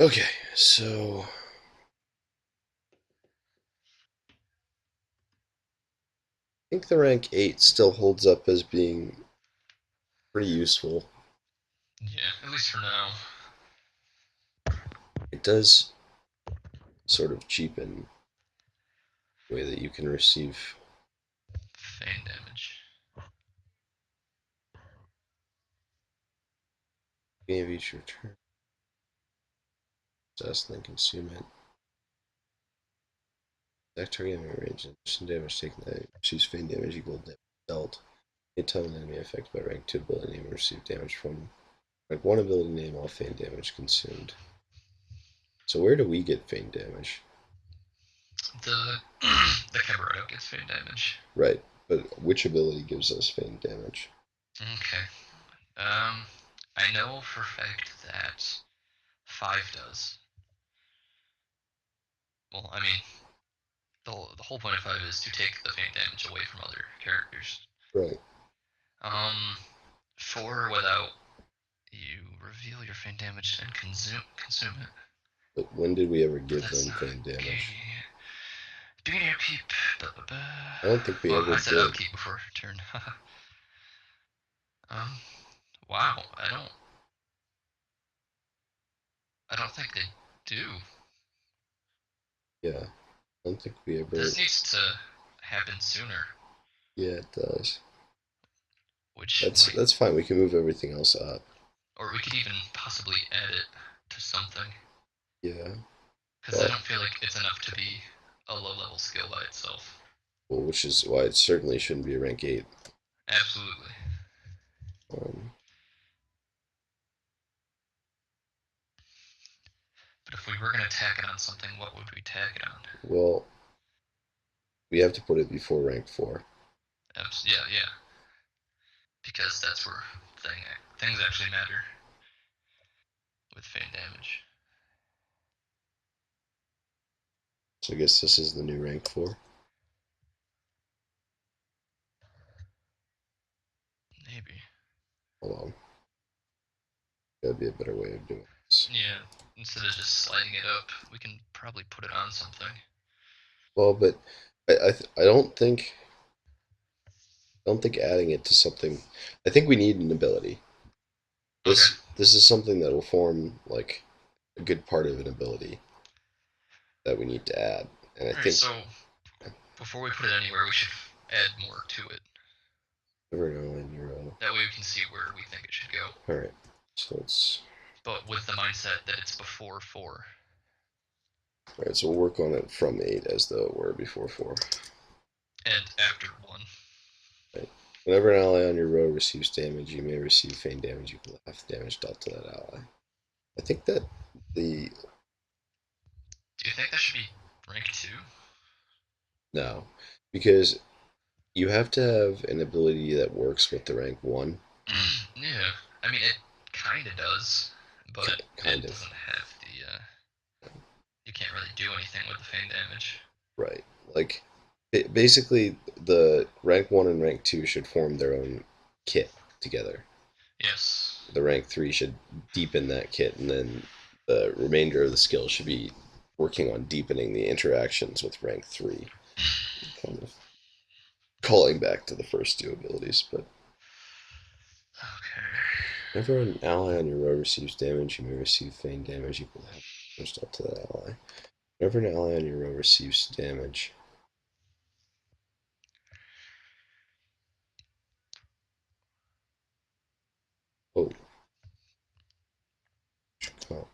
Okay, so I think the rank 8 still holds up as being pretty useful. Yeah, at least for now. It does sort of cheapen the way that you can receive. Feign damage. Beginning of each return, possess and then consume it. Attack target enemy range and addition damage taken that receives faint damage equal to damage dealt. Anytime an enemy affected by rank 2 ability name will receive damage from rank 1 ability name, all faint damage consumed. So where do we get faint damage? The the Cabaretto gets feign damage. Right, but which ability gives us faint damage? Okay. Um, I know for a fact that 5 does. Well, I mean, the whole point of 5 is to take the feint damage away from other characters. Right. Um, 4 without you reveal your feint damage and consume it. But when did we ever But give that's them not faint okay. damage? Beginning of keep. I don't think we Well, ever I said did. upkeep before turn. um, wow. I don't think they do. Yeah, I don't think we ever. This needs to happen sooner, Yeah, it does. which That's might, that's fine. We can move everything else up. or we could even possibly add it to something, Yeah. because I Well, don't feel like it's enough to be a low-level skill by itself. which is why it certainly shouldn't be a rank 8. Absolutely. Um, But if we were gonna tack it on something, what would we tack it on? well, we have to put it before rank 4. Yeah, yeah, because that's where things actually matter with feint damage. So I guess this is the new rank 4. Maybe. Hold on. Gotta be a better way of doing this. Yeah. Instead of just sliding it up, we can probably put it on something. Well, but I don't think adding it to something. I think we need an ability. Okay. This is something that will form like a good part of an ability that we need to add. And I All right. think So before we put it anywhere, we should add more to it. Everno and Euro. That way we can see where we think it should go. All right. So it's But with the mindset that it's before 4 all right. So we'll work on it from 8 as though it were before 4. and after 1. Right. Whenever an ally on your row receives damage, you may receive feign damage equal to half the damage dealt to that ally. I think that the Do you think that should be rank 2? no, because you have to have an ability that works with the rank 1. Yeah. I mean, it kind of does, but Kind it of. doesn't have the. You can't really do anything with the feign damage. Right. Like basically the rank 1 and rank 2 should form their own kit together. Yes. The rank 3 should deepen that kit, and then the remainder of the skill should be working on deepening the interactions with rank 3, kind of calling back to the first two abilities. But Okay. whenever an ally on your row receives damage, you may receive feign damage equal to half damage dealt to that ally. Whenever an ally on your row receives damage, oh, oh,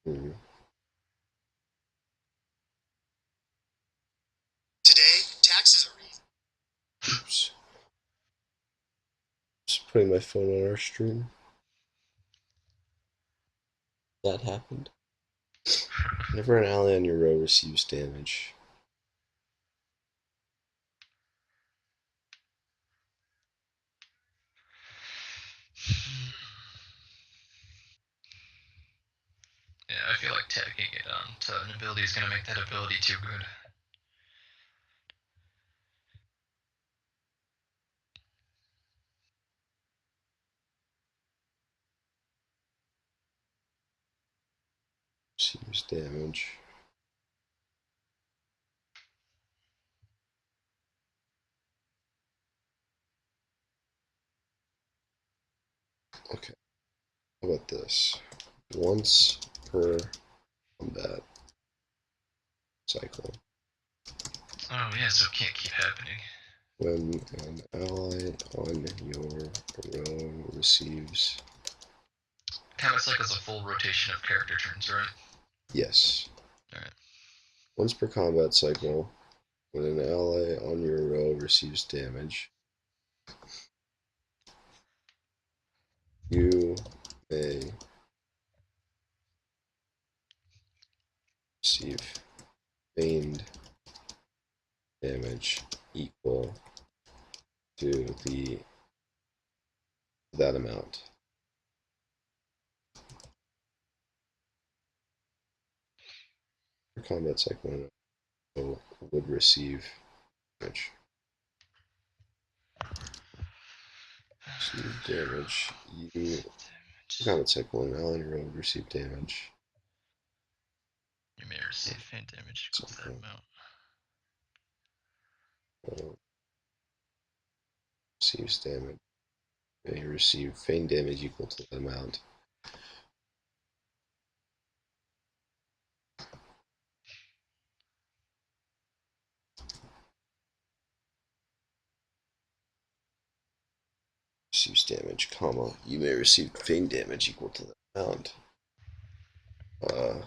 hmm. Today, taxes are easy. Oops, just putting my phone on our stream. That happened. Whenever an ally on your row receives damage, feel like tacking it on to an ability is going to make that ability too good. Receives damage. Okay. How about this? Once per combat cycle, Oh yeah, so it can't keep happening. when an ally on your row receives, Combat cycle is a full rotation of character turns, right? yes, Alright. once per combat cycle, when an ally on your row receives damage, you may receive feigned damage equal to the that amount. Per combat cycle, when a row would receive damage. Receive damage. You combat cycle, when an ally on your row would receive damage. You may receive faint damage equal to that Cycle. amount. Receives damage. May receive feigned damage equal to that amount. Receives damage, comma. You may receive feigned damage equal to that amount. Uh,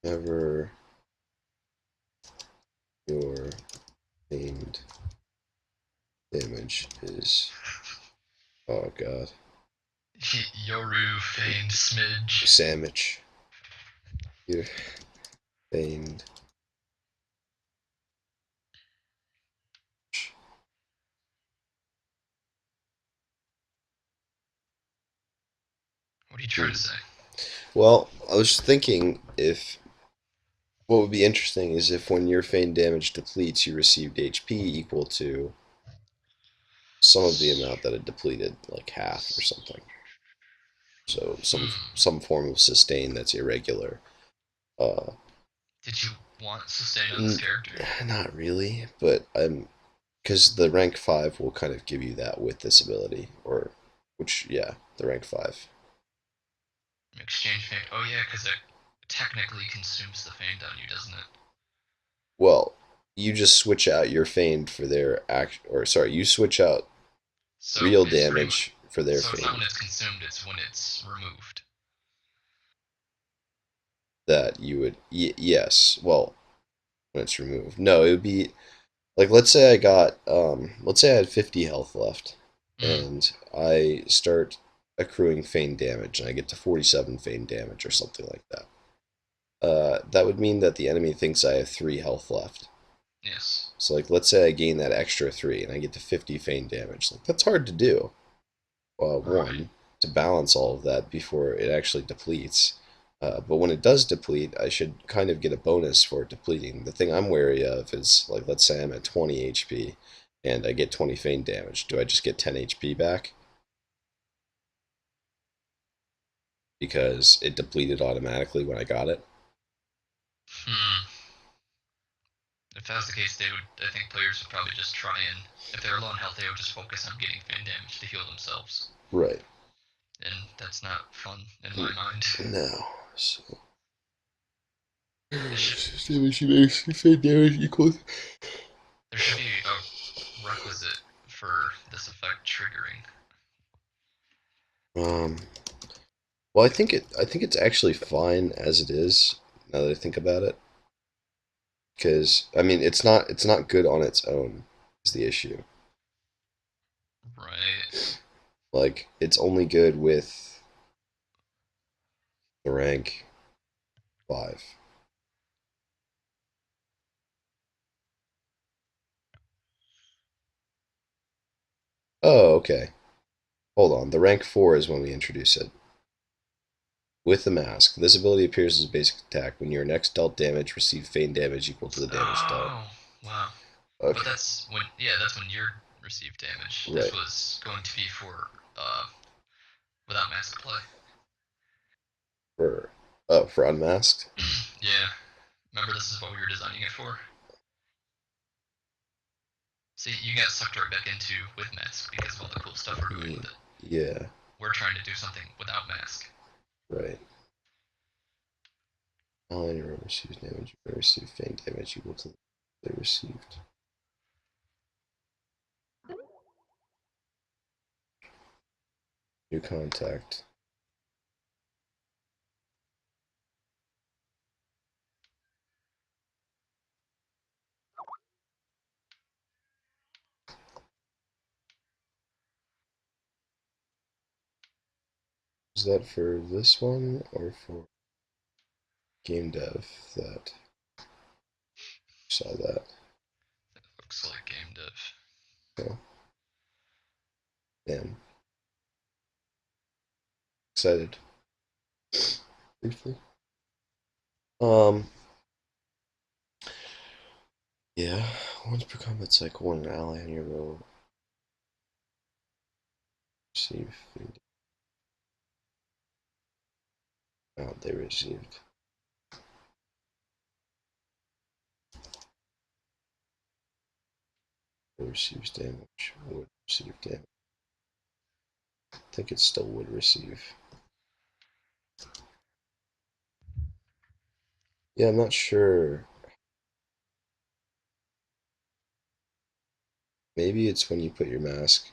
whenever your feigned damage is. Oh god. Yoru feigned smidge. Sandwich. Your feigned. What are you trying to say? Well, I was thinking if what would be interesting is if when your feigned damage depletes, you received HP equal to some of the amount that it depleted, like half or something. So Hmm. some form of sustain that's irregular. Uh, Did you want sustain on this n- character? Not really, but I'm because the rank 5 will kind of give you that with this ability, or which yeah, the rank 5. Exchange feint. Oh yeah, because it technically consumes the feint on you, doesn't it? Well, you just switch out your feigned for their act, or sorry, you switch out So real it's pretty much. damage for their So it's not when feigned. it's consumed; it's when it's removed. That you would yes, well, when it's removed. No, it would be like let's say I had 50 health left Mm. and I start accruing feigned damage and I get to 47 feigned damage or something like that. That would mean that the enemy thinks I have 3 health left. Yes. So like let's say I gain that extra 3 and I get to 50 feigned damage. Like that's hard to do. Right. One, to balance all of that before it actually depletes. But when it does deplete, I should kind of get a bonus for it depleting. The thing I'm wary of is, like, let's say I'm at 20 HP and I get 20 feint damage. Do I just get 10 HP back? Because it depleted automatically when I got it? Hmm. If that was the case, they would. I think players would probably just try and, if they're low on health, they would just focus on getting feint damage to heal themselves, Right. and that's not fun in my mind. No. So, It should. damage makes feint damage equals. There should be a requisite for this effect triggering. Um, well, I think it's actually fine as it is. Now that I think about it, because I mean it's not good on its own is the issue. Right. Like it's only good with the rank. 5. Oh, okay. Hold on. The rank 4 is when we introduce it. With the mask, this ability appears as a basic attack. When your next dealt damage, receive feign damage equal to the damage dealt. Oh, wow. But Okay, that's when, yeah, that's when you receive damage. This right. was going to be for without mask play. For for unmasked. Yeah. Remember, this is what we were designing it for. See, you got sucked right back into with mask because of all the cool stuff we're doing with it. Yeah, We're trying to do something without mask. right. All anyone receives damage, you may receive feign damage equal to the they received. New contact. Is that for this one or for game dev that saw that? That looks like game dev. So, damn. Excited. Briefly. Um, yeah. Once per combat cycle, when an ally on your row receive they received. Receives damage. Would receive damage. I think it still would receive. Yeah, I'm not sure. Maybe it's when you put your mask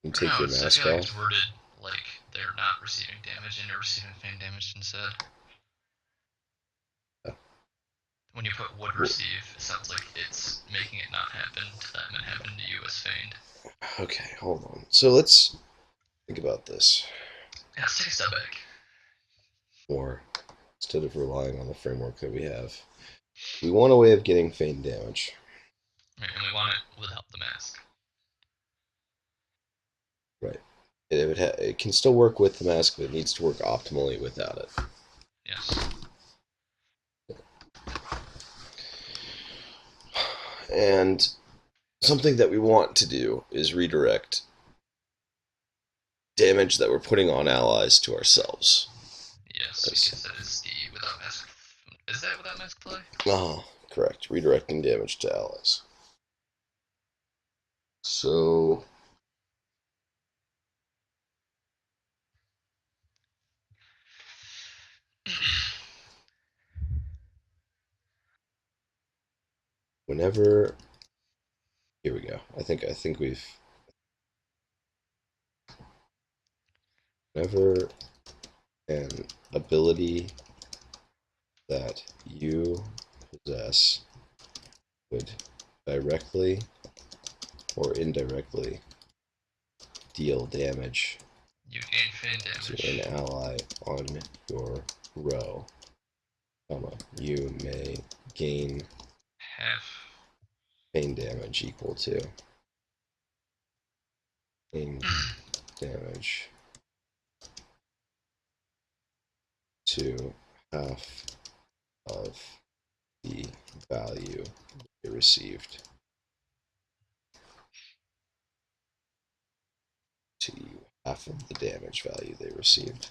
and take No, your I mask feel like it's off. worded like they're not receiving damage and they're receiving feign damage instead. Uh, When you put would well, receive, it sounds like it's making it not happen to them and happen to you as feigned. okay, hold on. So let's think about this Yeah, let's take a step back. more instead of relying on the framework that we have. We want a way of getting feign damage. Right, and we want it without the mask. Right. It can still work with the mask, but it needs to work optimally without it. Yes. And something that we want to do is redirect damage that we're putting on allies to ourselves. Yes, As, because that is the without mask. Is that without mask play? correct. Redirecting damage to allies. So whenever here we go. I think we've whenever an ability that you possess would directly or indirectly deal damage You gain feign to an damage. ally on your row, you may gain Half. pain damage equal to pain damage to half of the value you received to half of the damage value they received.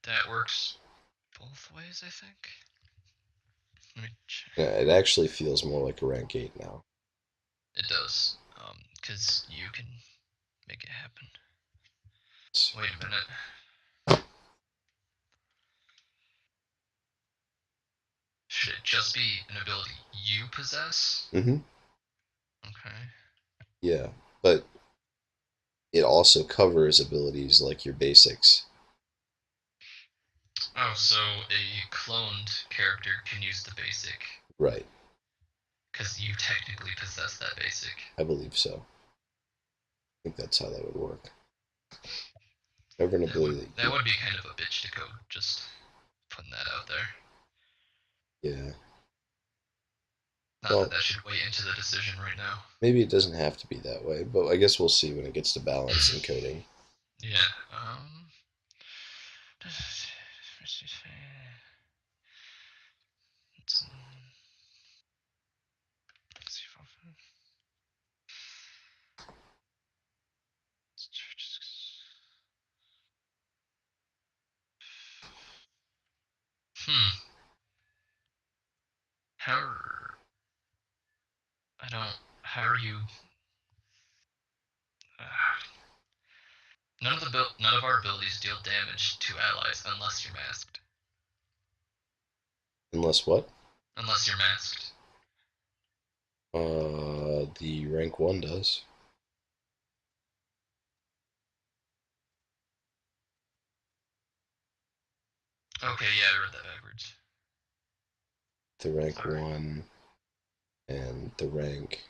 That works both ways, I think. Let me check. Yeah, it actually feels more like a rank 8 now. It does, because you can make it happen. Wait a minute. Should it just be an ability you possess? Mm-hmm. Okay. Yeah, but it also covers abilities like your basics. Oh, so a cloned character can use the basic Right, because you technically possess that basic. I believe so. I think that's how that would work. Never an That would ability that that you would be kind of a bitch to code. Just putting that out there. yeah. Not that Well, that should weigh into the decision right now. maybe it doesn't have to be that way, but I guess we'll see when it gets to balance and coding. Yeah. Let's see Hmm. How I don't. How are you? None of our abilities deal damage to allies unless you're masked. Unless what? Unless you're masked. The rank 1 does. Okay, yeah, I read that backwards. The rank Sorry. 1 and the rank.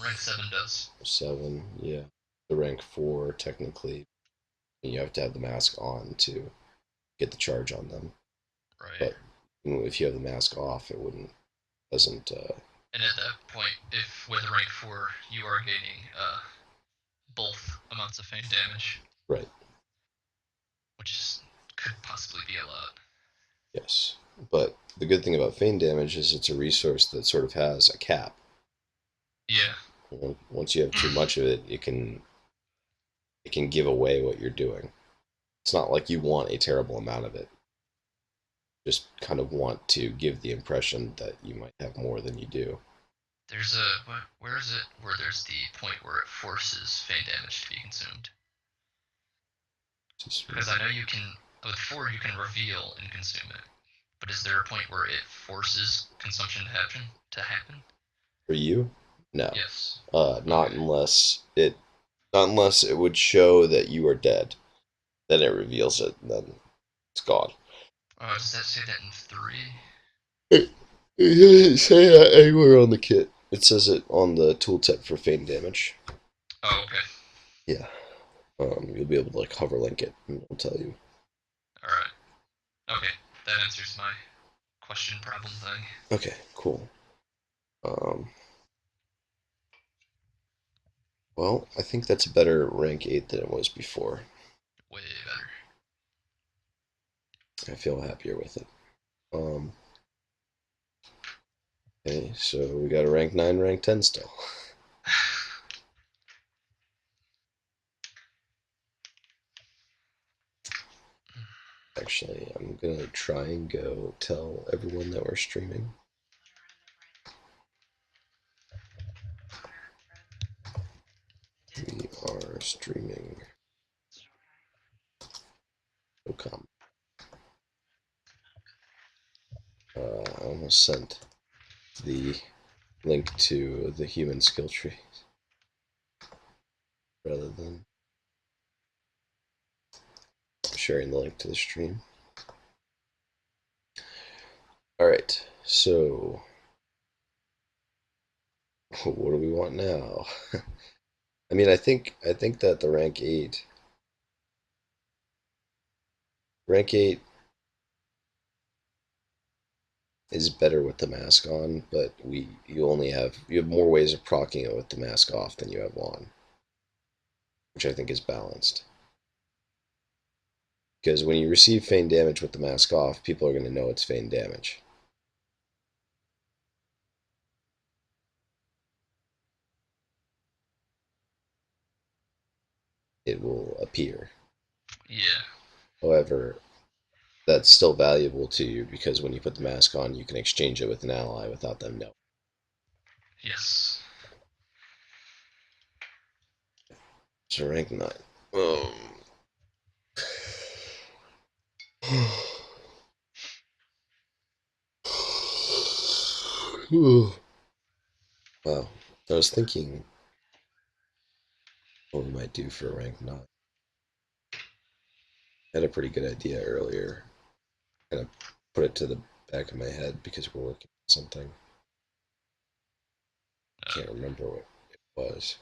Rank 7 does. 7, yeah. The rank 4, technically, you have to have the mask on to get the charge on them. Right. But if you have the mask off, it doesn't, And at that point, if with rank 4, you are gaining both amounts of feint damage, right. which is, could possibly be a lot. Yes. But the good thing about feign damage is it's a resource that sort of has a cap. Yeah. Once you have too much of it, it can give away what you're doing. It's not like you want a terrible amount of it. Just kind of want to give the impression that you might have more than you do. There's a where is it where there's the point where it forces feint damage to be consumed? Just Because I know you can with 4 you can reveal and consume it. But is there a point where it forces consumption to happen? To happen? for you, no. Yes. Not Okay. unless it would show that you are dead. Then it reveals it, and then it's gone. Does that say that in 3? It doesn't say that anywhere on the kit. It says it on the tooltip for feign damage. Oh, okay. Yeah. You'll be able to like hover link it, and it'll tell you. All right. Okay. That answers my question problem thing. Okay, cool. Um, well, I think that's a better rank 8 than it was before. Way better. I feel happier with it. Um, okay, so we got a rank 9, rank 10 still. Actually, I'm gonna try and go tell everyone that we're streaming. We are streaming. No comment. I almost sent the link to the human skill tree rather than sharing the link to the stream. All right, so what do we want now? I mean, I think that the rank 8 is better with the mask on, but you have more ways of proccing it with the mask off than you have on, which I think is balanced. Because when you receive feign damage with the mask off, people are going to know it's feign damage. It will appear. Yeah. However, that's still valuable to you because when you put the mask on, you can exchange it with an ally without them knowing. Yes. So rank 9. Um, wow. I was thinking what we might do for rank 9. I had a pretty good idea earlier. Kind of put it to the back of my head because we're working on something. Uh, Can't remember what it was.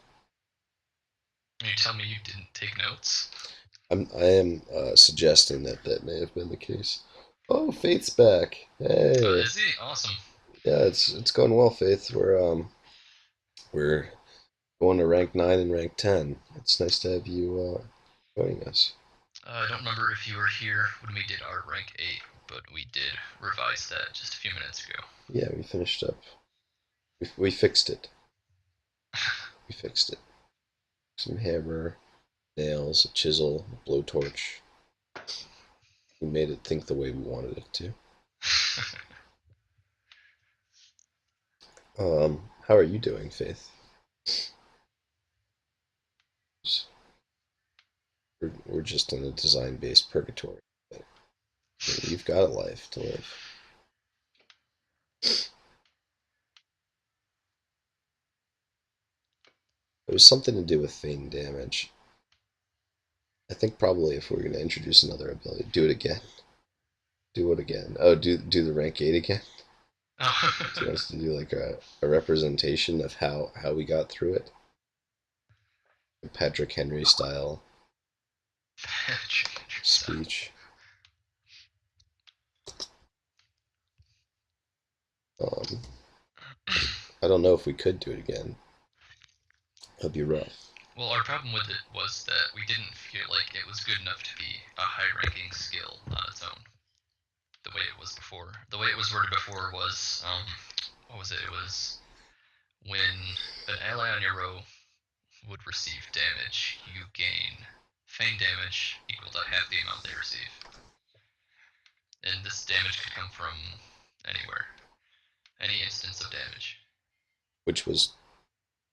you tell me you didn't take notes? I am suggesting that that may have been the case. Oh, Faith's back. Hey, Is he? Awesome. yeah, it's going well, Faith. We're going to rank 9 and rank 10. It's nice to have you joining us. I don't remember if you were here when we did our rank 8, but we did revise that just a few minutes ago. Yeah, we finished up. We fixed it. We fixed it. Some hammer, nails, a chisel, a blowtorch. We made it think the way we wanted it to. How are you doing, Faith? We're just in a design-based purgatory. But, I mean, you've got a life to live. It was something to do with feign damage. I think probably if we're going to introduce another ability, do it again. Do it again. Oh, do the rank 8 again? Oh. Do you want us to do like a representation of how we got through it? Patrick Henry style speech. Um, I don't know if we could do it again. It'd be rough. Well, our problem with it was that we didn't feel like it was good enough to be a high ranking skill on its own. The way it was before. The way it was worded before was, what was it? It was when an ally on your row would receive damage, you gain feign damage equal to half the amount they receive. And this damage could come from anywhere, any instance of damage. Which was,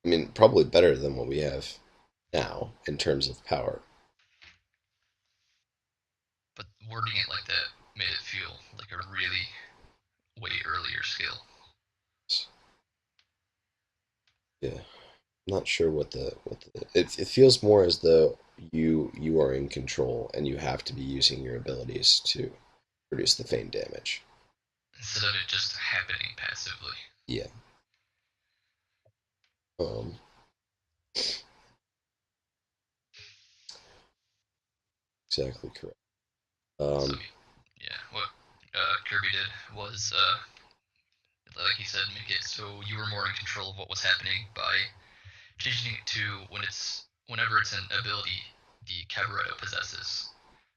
I mean, probably better than what we have now in terms of power. But wording it like that made it feel like a really way earlier skill. Yeah, I'm not sure it feels more as though you are in control and you have to be using your abilities to produce the feign damage. Instead of it just happening passively. Yeah. Um, exactly correct. So, Um, yeah, what Kirby did was, like he said, make it so you were more in control of what was happening by changing it to whenever it's an ability the Cabaretto possesses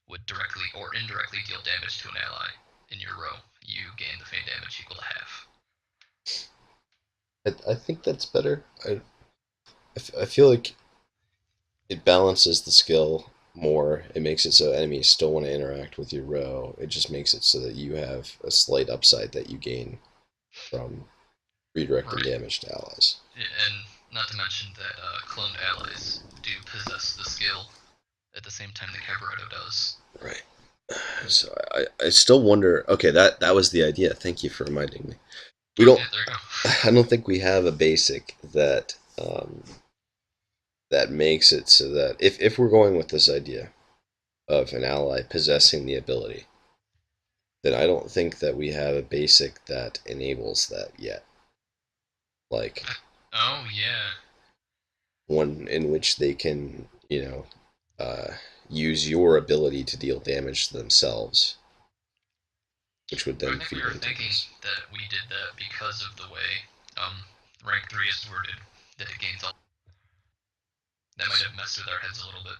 would directly or indirectly deal damage to an ally in your row. You gain the feign damage equal to half. I think that's better. I feel like it balances the skill more. It makes it so enemies still want to interact with your row. It just makes it so that you have a slight upside that you gain from redirecting Right. damage to allies. And not to mention that cloned allies do possess the skill at the same time that Cabaretto does. Right. So I still wonder. Okay, that was the idea. Thank you for reminding me. We Oh, don't. yeah, there you go. I don't think we have a basic that makes it so that if we're going with this idea of an ally possessing the ability, then I don't think that we have a basic that enables that yet. Like Oh, yeah. one in which they can, use your ability to deal damage to themselves, which would I then think we feed were into thinking this. that we did that because of the way rank 3 is worded, that it gains all. That might have messed with our heads a little bit.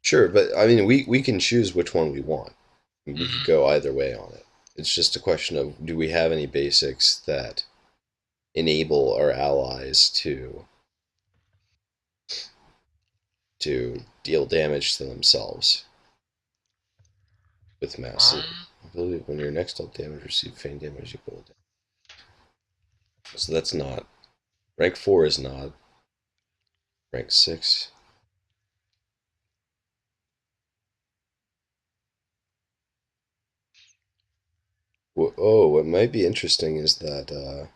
Sure, but I mean, we can choose which one we want. We could Mm-hmm. go either way on it. It's just a question of do we have any basics that enable our allies to deal damage to themselves with massive Um, ability. When your next dealt damage, receive feign damage equal to. So that's not rank 4 is not rank 6. Oh, what might be interesting is that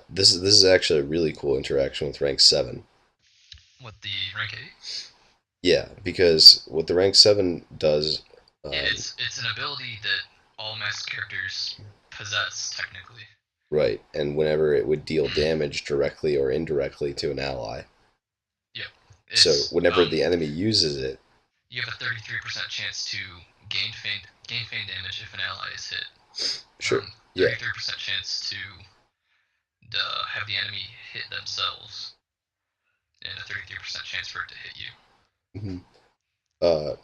this is actually a really cool interaction with rank 7. what the rank 8? Yeah, because what the rank 7 does, Yeah, um, it's an ability that all masked characters possess technically. Right, and whenever it would deal damage directly or indirectly to an ally. Yep. So It's whenever the enemy uses it, you have a 33% chance to gain feign damage if an ally is hit. sure, yeah. 33% chance to have the enemy hit themselves, and a 33% chance for it to hit you. Hmm. Uh,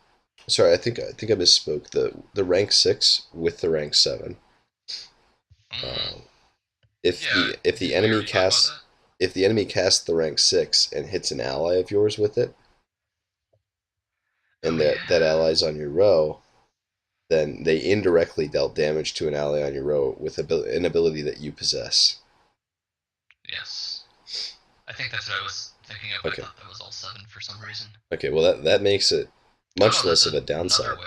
sorry, I think I misspoke. The rank 6 with the rank 7. Mm, Um, if yeah, the didn't we enemy already talk about casts that? if the enemy casts the rank 6 and hits an ally of yours with it, Oh and that yeah. ally's on your row, then they indirectly dealt damage to an ally on your row with an ability that you possess. Yes. I think that's what I was thinking of. I Okay. thought that was all seven for some reason. Okay, well that makes it Oh much no, there's less of a another downside. way.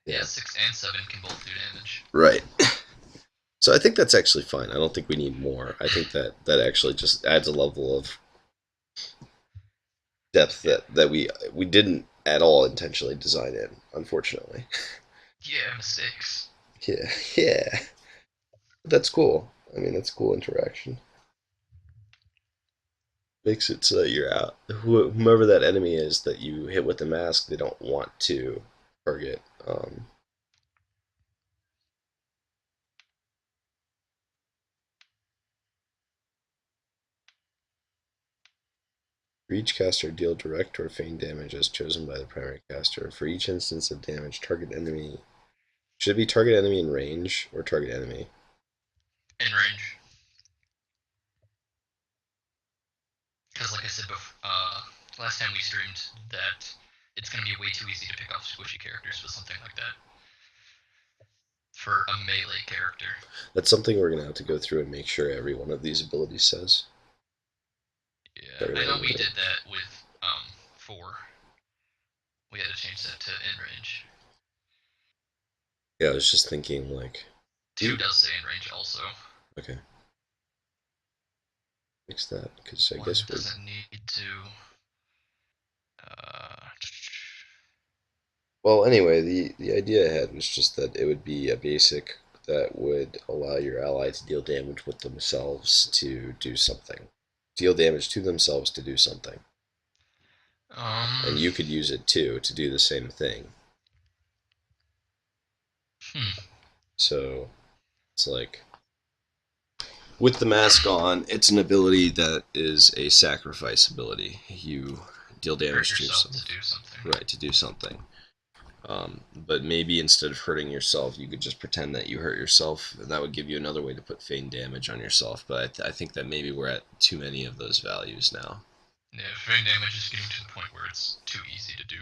Yeah, Yeah. 6 and 7 can both do damage. Right. So I think that's actually fine. I don't think we need more. I think that actually just adds a level of depth Yeah. that we didn't at all intentionally design in, unfortunately. Yeah, mistakes. Yeah, yeah. That's cool. I mean, that's cool interaction. Makes it so that you're out. Whomever that enemy is that you hit with the mask, they don't want to target. For each caster, deal direct or feign damage as chosen by the primary caster. For each instance of damage, target enemy. Should it be target enemy in range or target enemy? In range. Because, like I said before, last time we streamed, that it's going to be way too easy to pick off squishy characters with something like that for a melee character. That's something we're gonna have to go through and make sure every one of these abilities says. Yeah, Target I know enemy we in did range. that with 4. We had to change that to in range. Yeah, I was just thinking like, 2 does say in range also. okay, fix that because I 1 guess we're doesn't need to. Uh, well. Anyway, the idea I had was just that it would be a basic that would allow your ally to deal damage with themselves to do something, deal damage to themselves to do something, um. and you could use it too to do the same thing. Hmm. So it's like with the mask on, it's an ability that is a sacrifice ability. You deal Hurt damage to yourself to yourself, do something. right, to do something. But maybe instead of hurting yourself, you could just pretend that you hurt yourself. And that would give you another way to put feign damage on yourself. But I think that maybe we're at too many of those values now. Yeah, feign damage is getting to the point where it's too easy to do.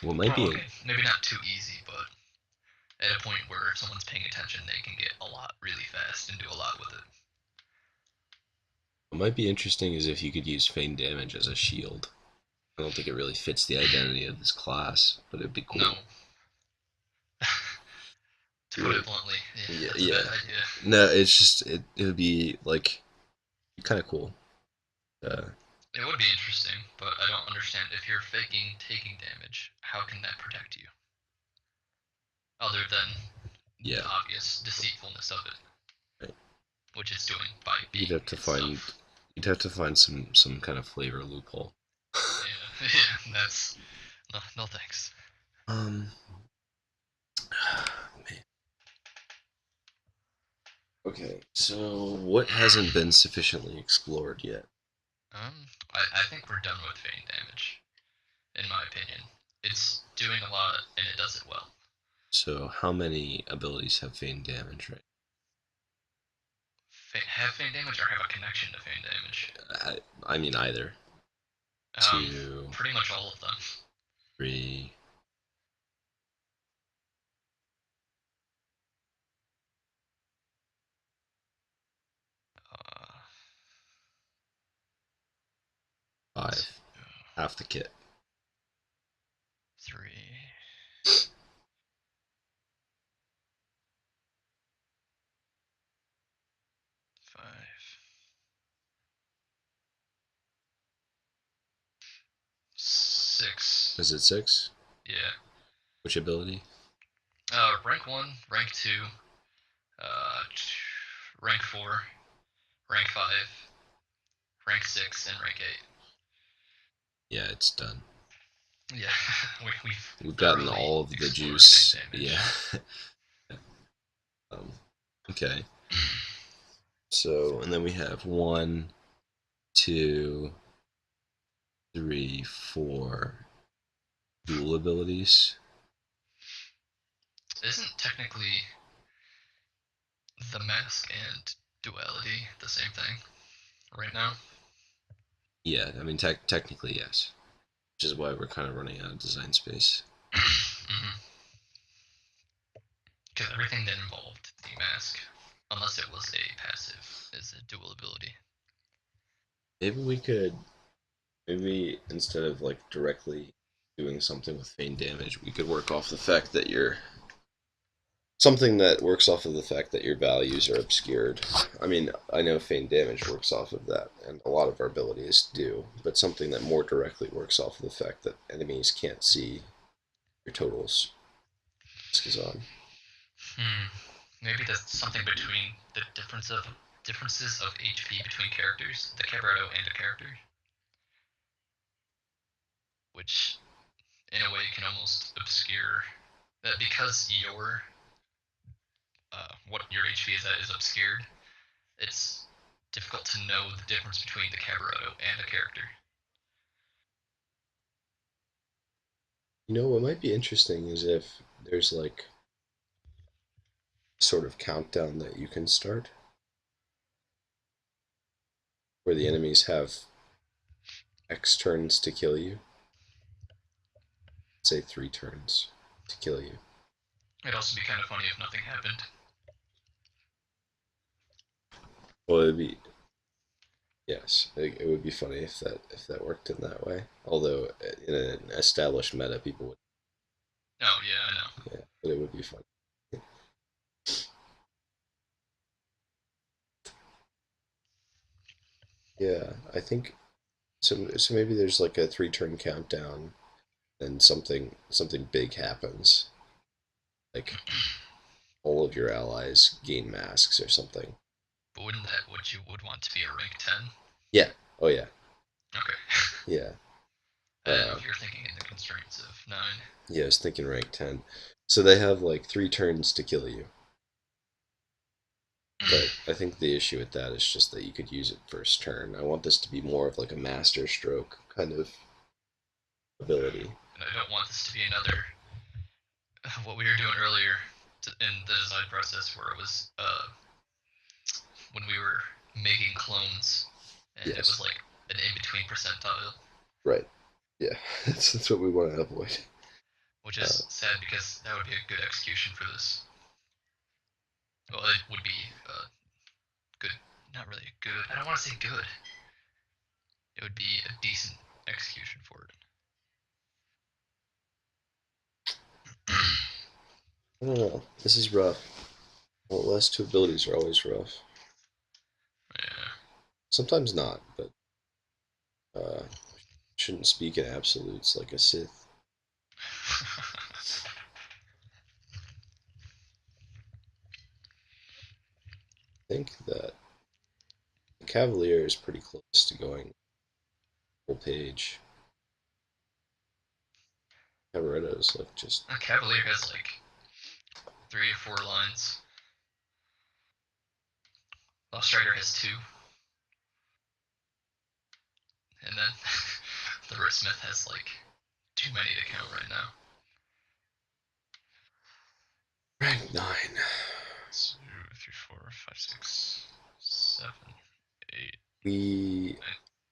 Well, it might Well, be okay, maybe not too easy, but at a point where if someone's paying attention, they can get a lot really fast and do a lot with it. what might be interesting is if you could use feign damage as a shield. I don't think it really fits the identity of this class, but it'd be No. cool. To put Yeah, it bluntly, yeah, yeah, that's a yeah. bad idea. No, it's just it would be like kind of cool. Uh, It would be interesting, but I don't understand if you're faking taking damage, how can that protect you? Other than yeah, the obvious deceitfulness of it, right. which it's doing by You'd being have to find itself. some kind of flavor loophole. Yeah, yeah, that's no, no thanks. um, man. Okay, so what hasn't been sufficiently explored yet? I think we're done with feign damage, in my opinion. It's doing a lot, and it does it well. So how many abilities have feign damage, right? Have feign damage or have a connection to feign damage? I mean either. Two, Pretty much all of them. three, Uh, two, five. Half the kit. 3, 5, 6. Is it 6? Yeah. Which ability? Rank 1, rank 2, uh, rank 4, rank 5, rank 6, and rank 8. Yeah, it's done. Yeah, we've We've gotten thoroughly all of the explored Fane juice. Yeah. damage. um, okay. So, and then we have one, two, three, four dual abilities. Isn't technically the mask and duality the same thing right now? Yeah, I mean, technically, yes. Which is why we're kind of running out of design space. Mm-hmm. Because everything that involved the mask, unless it was a passive, is a dual ability. Maybe we could, maybe instead of like directly doing something with feign damage, we could work off the fact that you're something that works off of the fact that your values are obscured. I mean, I know feign damage works off of that, and a lot of our abilities do, but something that more directly works off of the fact that enemies can't see your totals is on. Hmm. Maybe that's something between the differences of HP between characters, the Cabaretto and a character, which in a way can almost obscure that because your what your HP is at is obscured. It's difficult to know the difference between the Cabaretto and a character. You know, what might be interesting is if there's like sort of countdown that you can start where the enemies have X turns to kill you. Say 3 turns to kill you. It'd also be kind of funny if nothing happened. Well, it'd be yes, it would be funny if that worked in that way. Although in an established meta, people would Oh yeah, I know. yeah, but it would be funny. Yeah, I think so. So maybe there's like a 3 turn countdown, and something big happens, like all of your allies gain masks or something. But wouldn't that what you would want to be a rank 10? Yeah. Oh yeah. Okay. Yeah. I didn't know if you were thinking in the constraints of 9. Yeah. I was thinking rank 10. So they have like 3 turns to kill you. But I think the issue with that is just that you could use it first turn. I want this to be more of like a master stroke kind of ability. And I don't want this to be another what we were doing earlier in the design process where it was when we were making clones and it was Yes. like an in between percentile, Right. Yeah. That's what we want to avoid. which Uh, is sad because that would be a good execution for this. Well, it would be good, not really good. I don't want to say good. It would be a decent execution for it. I don't know. This is rough. Well, the last 2 abilities are always rough. Yeah. Sometimes not, but shouldn't speak in absolutes like a Sith. I think that the Cavalier is pretty close to going full page. Cabaretto's like just A Cavalier has like 3 or 4 lines. Lost Strider has 2, and then the Rit Smith has like too many to count right now. rank 9. 2, 3, 4, 5, 6, 7, 8, We 9,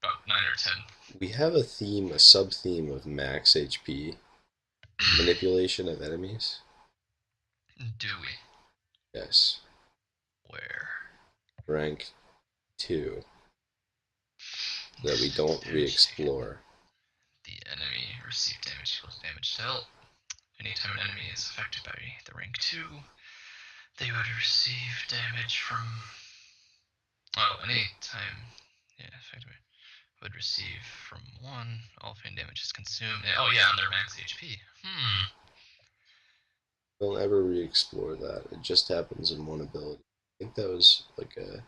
about 9 or 10. we have a theme, a sub theme of max HP manipulation of enemies. Do we? Yes, Where? rank 2 that we don't Damage taken. re-explore. The enemy received damage equals damage dealt. Anytime an enemy is affected by the rank 2, they would receive damage from. Oh, anytime. Yeah, affected by. would receive from one. All pain damage is consumed. Oh yeah, on their max HP. Don't ever re-explore that. It just happens in one ability. I think that was like a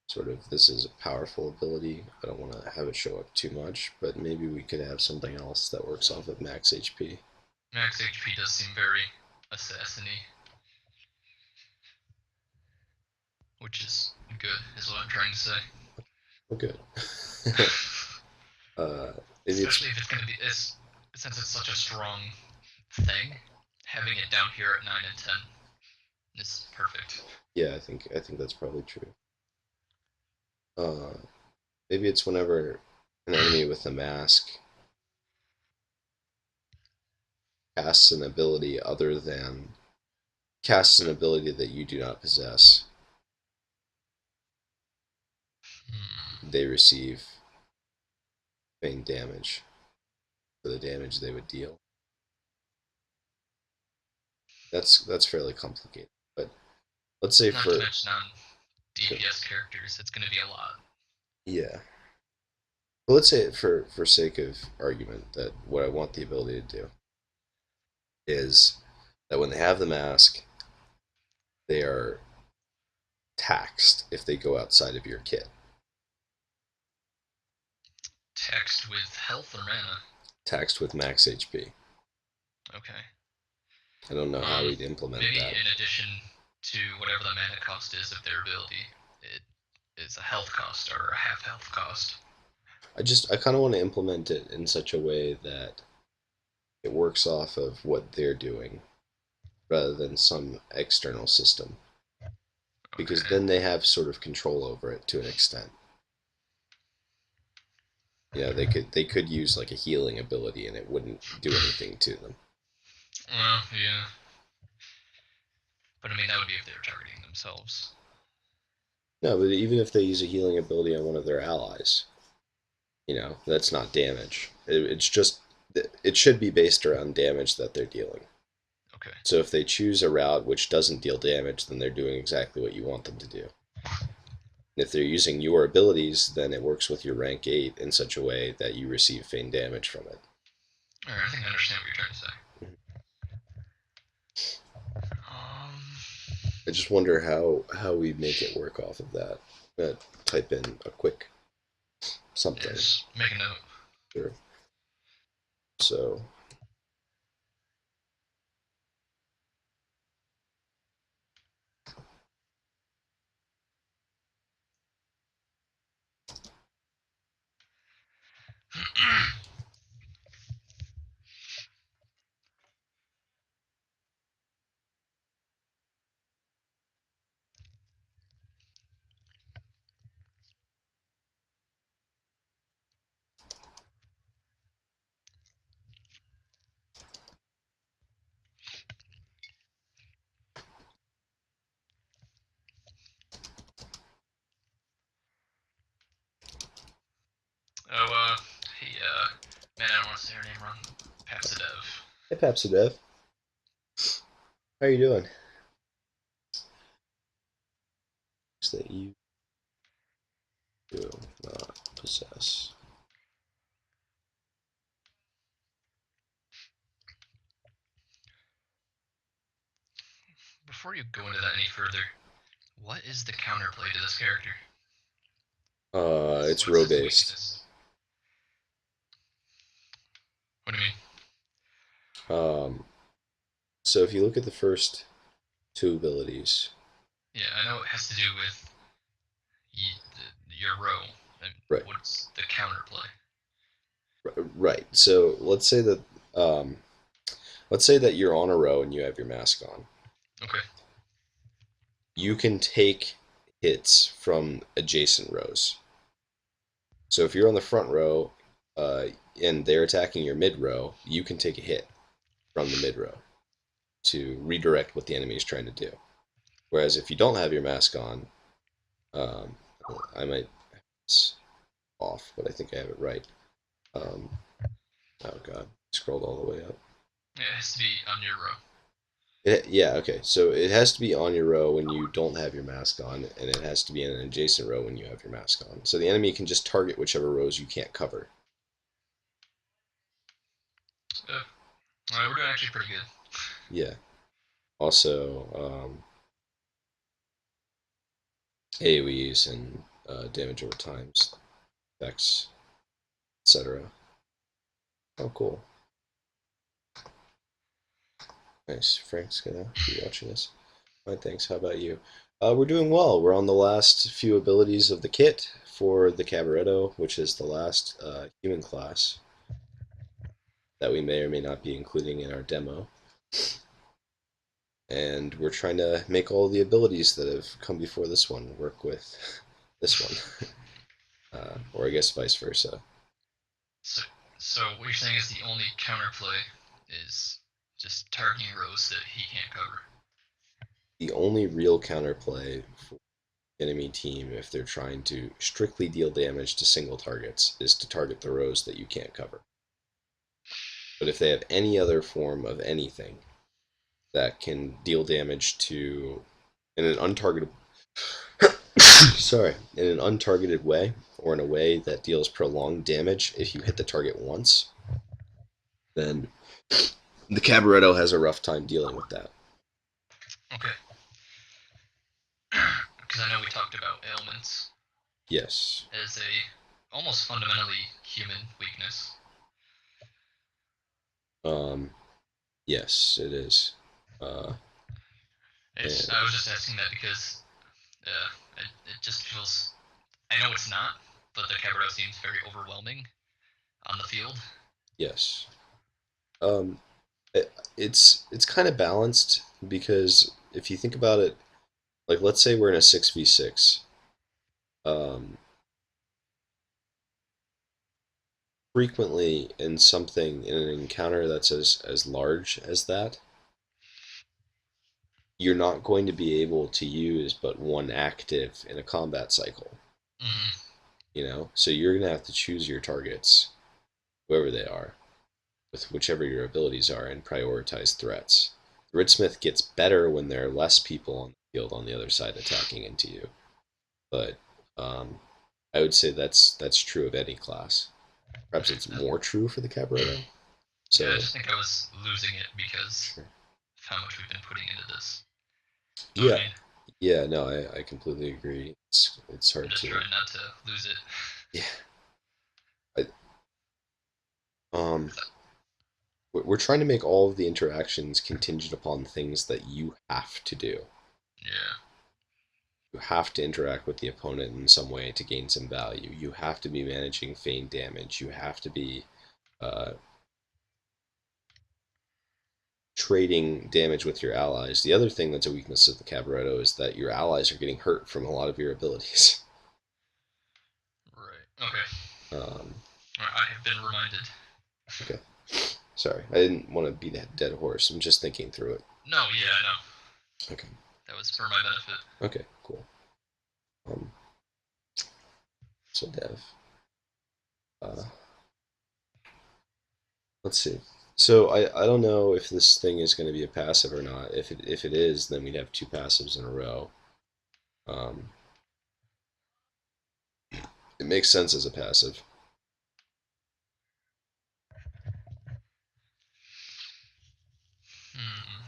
sort of this is a powerful ability. I don't want to have it show up too much, but maybe we could have something else that works off of max HP. Max HP does seem very assassiny, which is good, is what I'm trying to say. Oh, good. uh, Maybe it's Especially if it's going to be, since it's such a strong thing, having it down here at 9 and 10 is perfect. yeah. I think that's probably true. Uh, Maybe it's whenever an enemy with a mask casts an ability other than casts an ability that you do not possess, Hmm. they receive main damage for the damage they would deal. That's fairly complicated. But let's say Not to for mention on DPS characters, it's going to be a lot. yeah, well, let's say for sake of argument that what I want the ability to do is that when they have the mask, they are taxed if they go outside of your kit. Text with health or mana. Taxed with max HP. Okay. I don't know how we'd implement Maybe that. in addition to whatever the mana cost is of their ability, it is a health cost or a half health cost. I kind of want to implement it in such a way that it works off of what they're doing rather than some external system because Okay. then they have sort of control over it to an extent. Yeah, they could use like a healing ability and it wouldn't do anything to them. Well, yeah. But I mean, that would be if they were targeting themselves. No, but even if they use a healing ability on one of their allies, that's not damage. It's just it should be based around damage that they're dealing. Okay. So if they choose a route which doesn't deal damage, then they're doing exactly what you want them to do. And if they're using your abilities, then it works with your rank 8 in such a way that you receive feigned damage from it. Alright, I think I understand what you're trying to say. Um, I just wonder how we make it work off of that. Type in a quick something. yes, make a note. Sure. So Oh, hey, man, I don't want to say her name wrong. Papsidev. hey Papsidev, how are you doing? That you do not possess. Before you go into that any further, what is the counterplay to this character? It's What's row its based. weakness? What do you mean? Um, so if you look at the first two abilities, Yeah, I know it has to do with your row. And right, what's the counterplay? right. So um, let's say that you're on a row and you have your mask on. Okay. You can take hits from adjacent rows. So if you're on the front row, uh, and they're attacking your mid row, you can take a hit from the mid row to redirect what the enemy is trying to do. Whereas if you don't have your mask on, um, I might it's off, but I think I have it right. Um, oh god, scrolled all the way up. It has to be on your row. Yeah, okay. So it has to be on your row when you don't have your mask on, and it has to be in an adjacent row when you have your mask on. So the enemy can just target whichever rows you can't cover. Yeah. We're doing actually pretty good. Yeah. Also, AoEs and damage over times, effects, etc. Oh, cool. Nice. Frank's gonna be watching this. Fine, thanks. How about you? We're doing well. We're on the last few abilities of the kit for the Cabaretto, which is the last human class that we may or may not be including in our demo. And we're trying to make all the abilities that have come before this one work with this one, or I guess vice versa. So, so what you're saying is the only counterplay is just targeting rows that he can't cover. The only real counterplay for the enemy team, if they're trying to strictly deal damage to single targets, is to target the rows that you can't cover. But if they have any other form of anything that can deal damage to in an untargeted sorry, in an untargeted way or in a way that deals prolonged damage if you hit the target once, then the Cabaretto has a rough time dealing with that. Okay. Because I know we talked about ailments Yes. as a almost fundamentally human weakness. Um, yes, it is. Uh, It's and I was just asking that because it just feels. I know it's not, but the Cabaretto seems very overwhelming on the field. yes. Um, it's kind of balanced because if you think about it, like let's say we're in a 6v6. Um, Frequently in something in an encounter that's as large as that, you're not going to be able to use but one active in a combat cycle. Mm-hmm. So you're gonna have to choose your targets, whoever they are, with whichever your abilities are, and prioritize threats. The Ridsmith gets better when there are less people on the field on the other side attacking into you, but um, I would say that's true of any class. Perhaps Okay. it's more true for the Cabaretto. Yeah, I So, just think I was losing it because sure. of how much we've been putting into this. Know what I Yeah, mean? yeah, no, I completely agree. It's I'm hard just to. trying not to lose it. Yeah, I, um, we're trying to make all of the interactions contingent upon things that you have to do. Yeah. You have to interact with the opponent in some way to gain some value. You have to be managing feigned damage. You have to be uh, trading damage with your allies. The other thing that's a weakness of the Cabaretto is that your allies are getting hurt from a lot of your abilities. Right. Okay. Um, I have been reminded. okay, sorry, I didn't want to beat a dead horse. I'm just thinking through it. No, yeah, I know. Okay, That was for my benefit. okay, cool. Um, so Dev, uh, let's see. So I don't know if this thing is going to be a passive or not. If it is, then we'd have two passives in a row. Um, it makes sense as a passive. Hmm.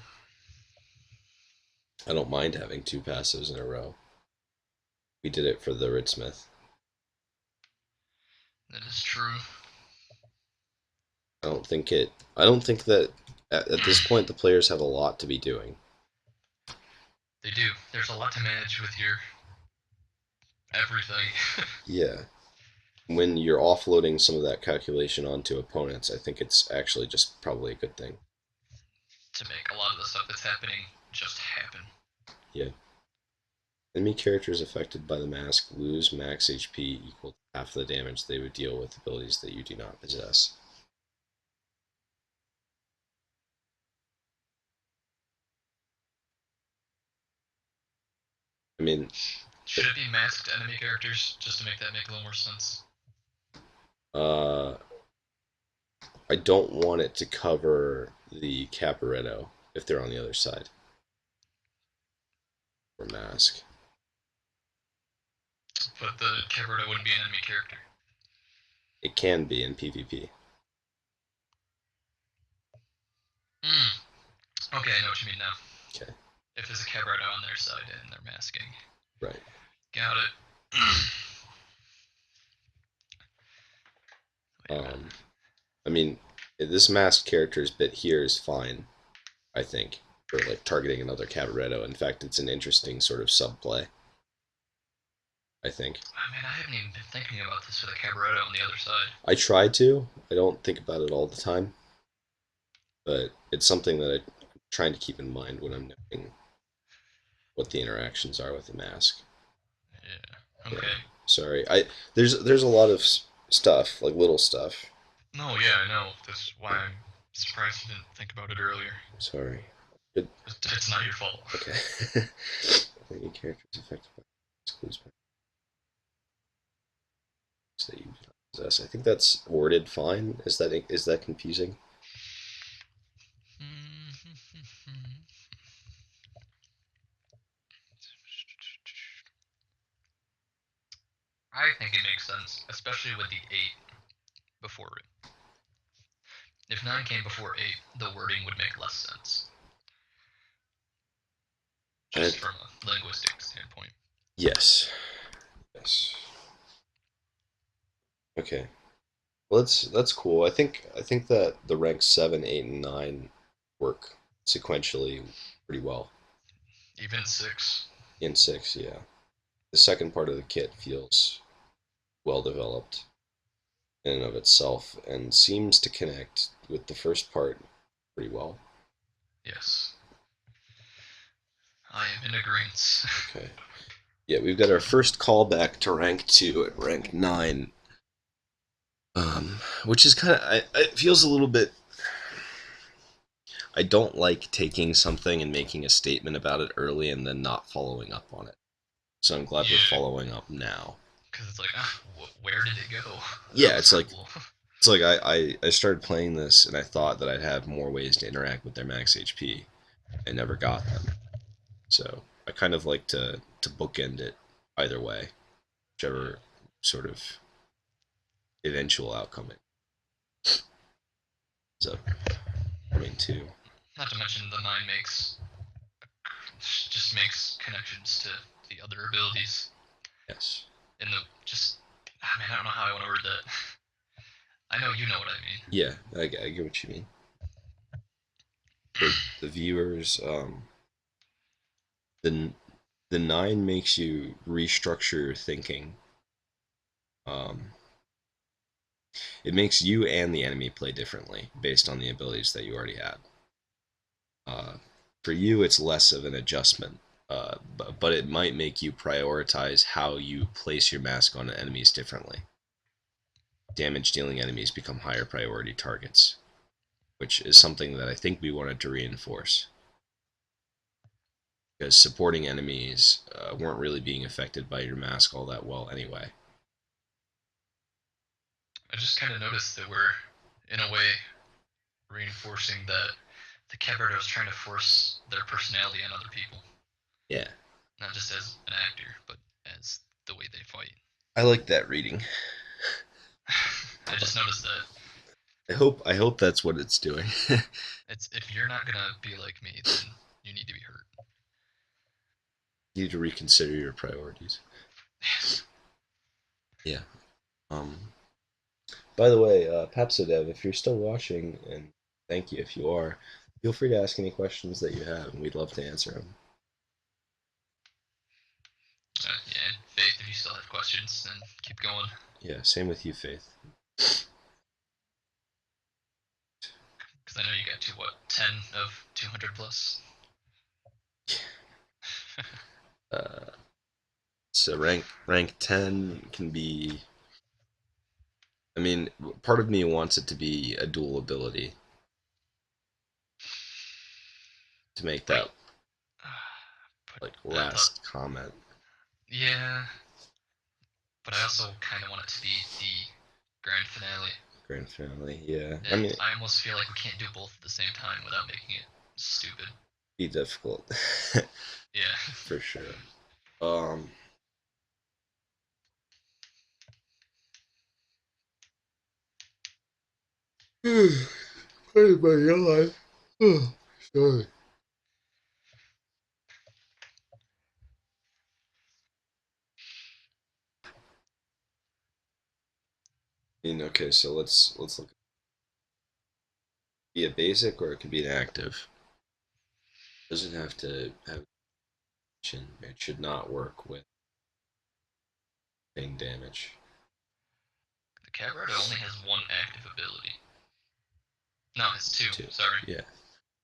I don't mind having two passives in a row. We did it for the Ridsmith. That is true. I don't think it. I don't think that at this point the players have a lot to be doing. They do. There's a lot to manage with your everything Yeah, when you're offloading some of that calculation onto opponents, I think it's actually just probably a good thing. to make a lot of the stuff that's happening just happen. Yeah. Enemy characters affected by the mask lose max HP equal to half the damage they would deal with abilities that you do not possess. I mean, Should it be masked enemy characters just to make that make a little more sense? uh, I don't want it to cover the Caporetto. if they're on the other side or mask. But the Cabaretto wouldn't be an enemy character. It can be in PvP. Hmm. Okay, I know what you mean now. Okay. If there's a Cabaretto on their side and they're masking. Right. Got it. Wait a minute. Um, I mean, this masked character's bit here is fine, I think, for like targeting another Cabaretto. In fact, it's an interesting sort of subplay, I think. I mean, I haven't even been thinking about this for the Cabaretto on the other side. I try to. I don't think about it all the time, but it's something that I'm trying to keep in mind when I'm knowing what the interactions are with the mask. Yeah. Yeah. Okay. Sorry. There's a lot of stuff, like little stuff. No, yeah, I know. That's why I'm surprised you didn't think about it earlier. Sorry. Good. It's not your fault. Okay. Any characters affected by excludes that you possess. I think that's worded fine. Is that confusing? I think it makes sense, especially with the 8 before it. If 9 came before 8, the wording would make less sense. Just from a linguistic standpoint. Yes. Yes. Okay. Well, that's cool. I think that the ranks 7, 8, and 9 work sequentially pretty well. Even 6. In 6, yeah. The second part of the kit feels well developed in and of itself and seems to connect with the first part pretty well. Yes. I am in agreement. Okay. Yeah, we've got our first callback to rank 2 at rank 9. Which is kind of, it feels a little bit. I don't like taking something and making a statement about it early and then not following up on it. So I'm glad we're Yeah, following up now. because it's like, where did it go? That Yeah, was cool. it's like I started playing this and I thought that I'd have more ways to interact with their max HP. I never got them. So I kind of like to bookend it either way, whichever sort of eventual outcome it ends up coming to. Not to mention the 9 just makes connections to the other abilities Yes. in the just. I mean, I don't know how I want to word that. I know you know what I mean. Yeah, I get what you mean. The viewers, the the 9 makes you restructure your thinking. Um, it makes you and the enemy play differently based on the abilities that you already have. For you, it's less of an adjustment, but it might make you prioritize how you place your mask on enemies differently. Damage dealing enemies become higher priority targets, which is something that I think we wanted to reinforce. Because supporting enemies weren't really being affected by your mask all that well anyway. I just kind of noticed that we're, in a way, reinforcing that the Cabaretto is trying to force their personality on other people. Yeah. Not just as an actor, but as the way they fight. I like that reading. I just noticed that I hope that's what it's doing. it's if you're not gonna be like me, then you need to be hurt. You need to reconsider your priorities. Yeah. Um. By the way, Papsodev, if you're still watching, and thank you if you are, feel free to ask any questions that you have, and we'd love to answer them. Yeah, and Faith, if you still have questions, then keep going. Yeah. Same with you, Faith. Because I know you got to what 10 of 200 plus. Uh, so rank 10 can be. I mean, part of me wants it to be a dual ability to make Like, that put like that thought. last comment. Yeah, but I also kind of want it to be the grand finale. Grand finale. Yeah. I And mean, I almost feel like we can't do both at the same time without making it stupid. Be difficult. Yeah. For sure. Um, Pardon my yawn. Oh, sorry. Okay, so let's look. Be a basic or it could be an active. Doesn't have to have action. It should not work with thing damage. The Cabaretto only has one active ability. No, it's two. Two. Sorry. Yeah.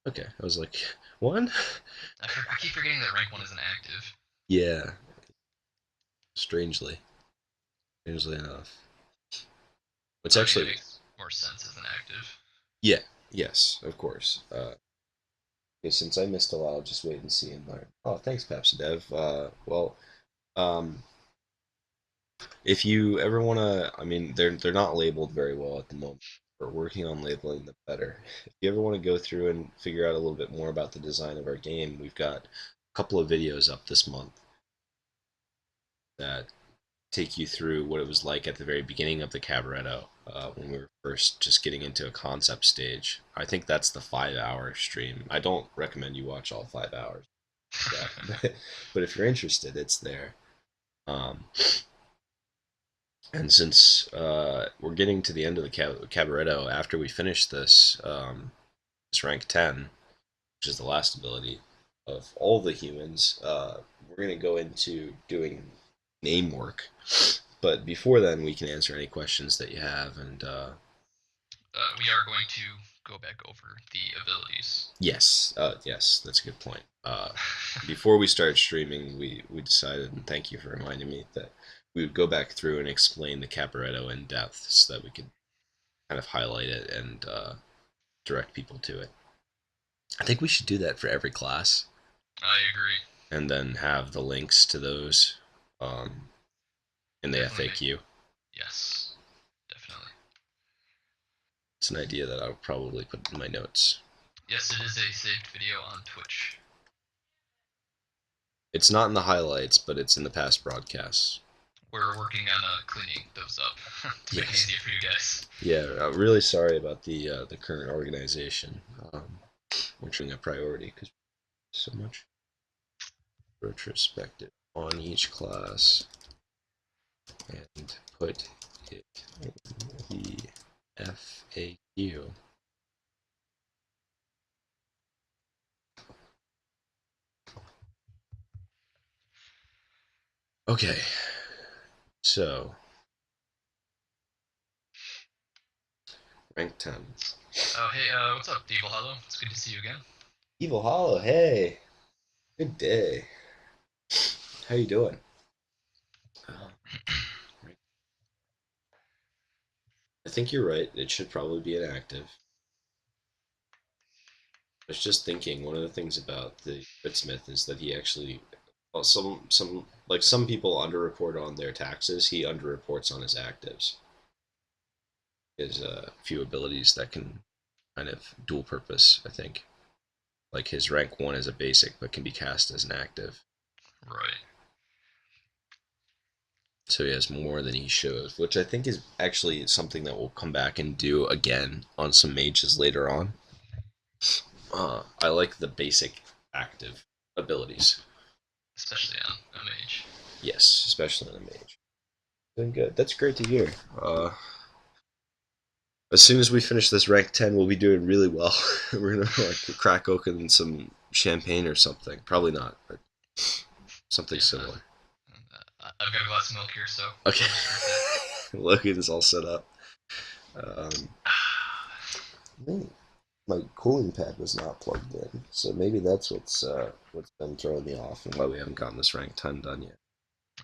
Okay. I was like, one? I keep forgetting that rank 1 is an active. Yeah. Strangely. Strangely enough. It's I mean, it actually makes more sense as an active. yeah. Yes, of course. Okay, since I missed a lot, I'll just wait and see and learn. Oh, thanks, Papsadev. Um, if you ever want to, I mean, they're not labeled very well at the moment. We're working on labeling them better. If you ever want to go through and figure out a little bit more about the design of our game, we've got a couple of videos up this month that take you through what it was like at the very beginning of the Cabaretto when we were first just getting into a concept stage. I think that's the 5 hour stream. I don't recommend you watch all 5 hours. Yeah, but if you're interested, it's there. Um, and since we're getting to the end of the Cabaretto, after we finish this rank 10, which is the last ability of all the humans, we're going to go into doing name work. But before then, we can answer any questions that you have. And We are going to go back over the abilities. yes, that's a good point. Before we started streaming, we decided, and thank you for reminding me, that we would go back through and explain the Cabaretto in depth so that we could kind of highlight it and direct people to it. I think we should do that for every class, I agree. and then have the links to those um, in the Definitely make. FAQ. Yes, definitely. It's an idea that I'll probably put in my notes. Yes, it is a saved video on Twitch. It's not in the highlights, but it's in the past broadcasts. We're working on cleaning those up to make it Yes. easier for you guys. Yeah, I'm really sorry about the current organization. We're trying a priority because so much retrospective on each class and put it in the FAQ. Okay, so rank 10. Oh, hey, what's up, Evil Hollow? It's good to see you again. Evil Hollow, hey, good day. How you doing? I think you're right. It should probably be an active. I was just thinking one of the things about the Smith is that he actually, well, some people underreport on their taxes. He underreports on his actives. He has a few abilities that can kind of dual purpose. I think, like his rank 1 is a basic, but can be cast as an active. Right. So he has more than he shows, which I think is actually something that we'll come back and do again on some mages later on. I like the basic active abilities. Especially on a mage. Yes, especially on a mage. Doing good. That's great to hear. As soon as we finish this rank 10, we'll be doing really well. We're gonna like crack open some champagne or something. Probably not, but something Yeah, similar. I've got a glass of milk here, so Okay. Logan's all set up. My cooling pad was not plugged in, so maybe that's what's been throwing me off and why we haven't gotten this rank 10 done yet.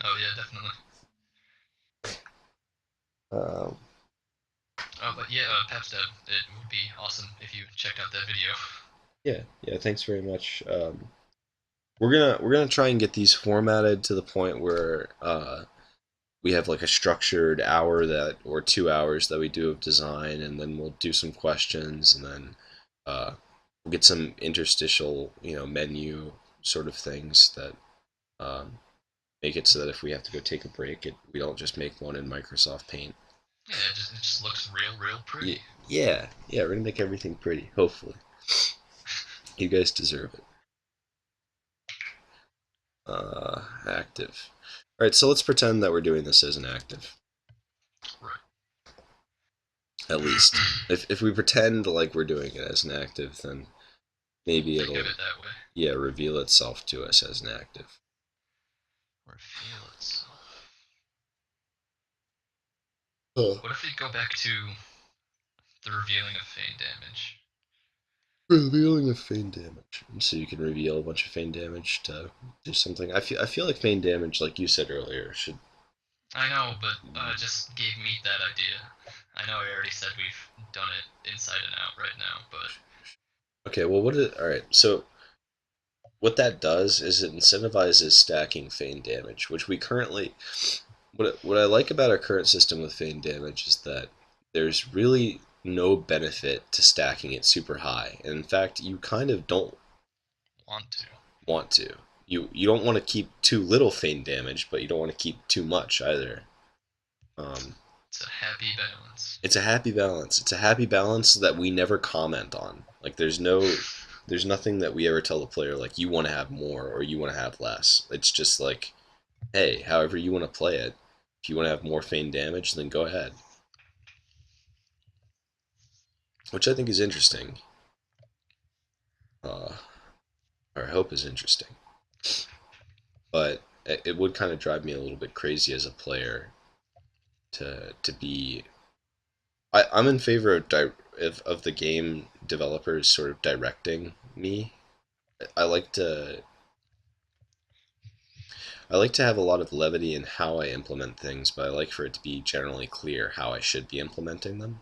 Oh yeah, definitely. Um, Oh, but yeah, Pepstead, it would be awesome if you checked out that video. yeah. Thanks very much. We're gonna try and get these formatted to the point where we have like a structured hour that or 2 hours that we do of design, and then we'll do some questions, and then uh, we'll get some interstitial, menu sort of things that um, make it so that if we have to go take a break, we don't just make one in Microsoft Paint. Yeah, it just looks real pretty. Yeah, yeah, we're gonna make everything pretty. Hopefully, you guys deserve it. Active. All right, so let's pretend that we're doing this as an active. Right. At least, if we pretend like we're doing it as an active, then maybe Think of it'll, it that way. yeah, reveal itself to us as an active. Reveal itself. Oh. What if we go back to the revealing of feign damage? Revealing of feign damage. So you can reveal a bunch of feign damage to do something. I feel like feign damage, like you said earlier, should. I know, but just gave me that idea. I know I already said we've done it inside and out right now, but Okay, well, all right, so what that does is it incentivizes stacking feign damage, which we currently. What I like about our current system with feign damage is that there's really no benefit to stacking it super high. And in fact, you kind of don't want to. want to. You don't want to keep too little feign damage, but you don't want to keep too much either. Um, It's a happy balance. it's a happy balance. It's a happy balance that we never comment on. Like there's nothing that we ever tell the player like you want to have more or you want to have less. It's just like, hey, however you want to play it. If you want to have more feign damage, then go ahead. Which I think is interesting. Uh, or I hope is interesting. But it would kind of drive me a little bit crazy as a player to be. I'm in favor of the game developers sort of directing me. I like to I like to have a lot of levity in how I implement things, but I like for it to be generally clear how I should be implementing them.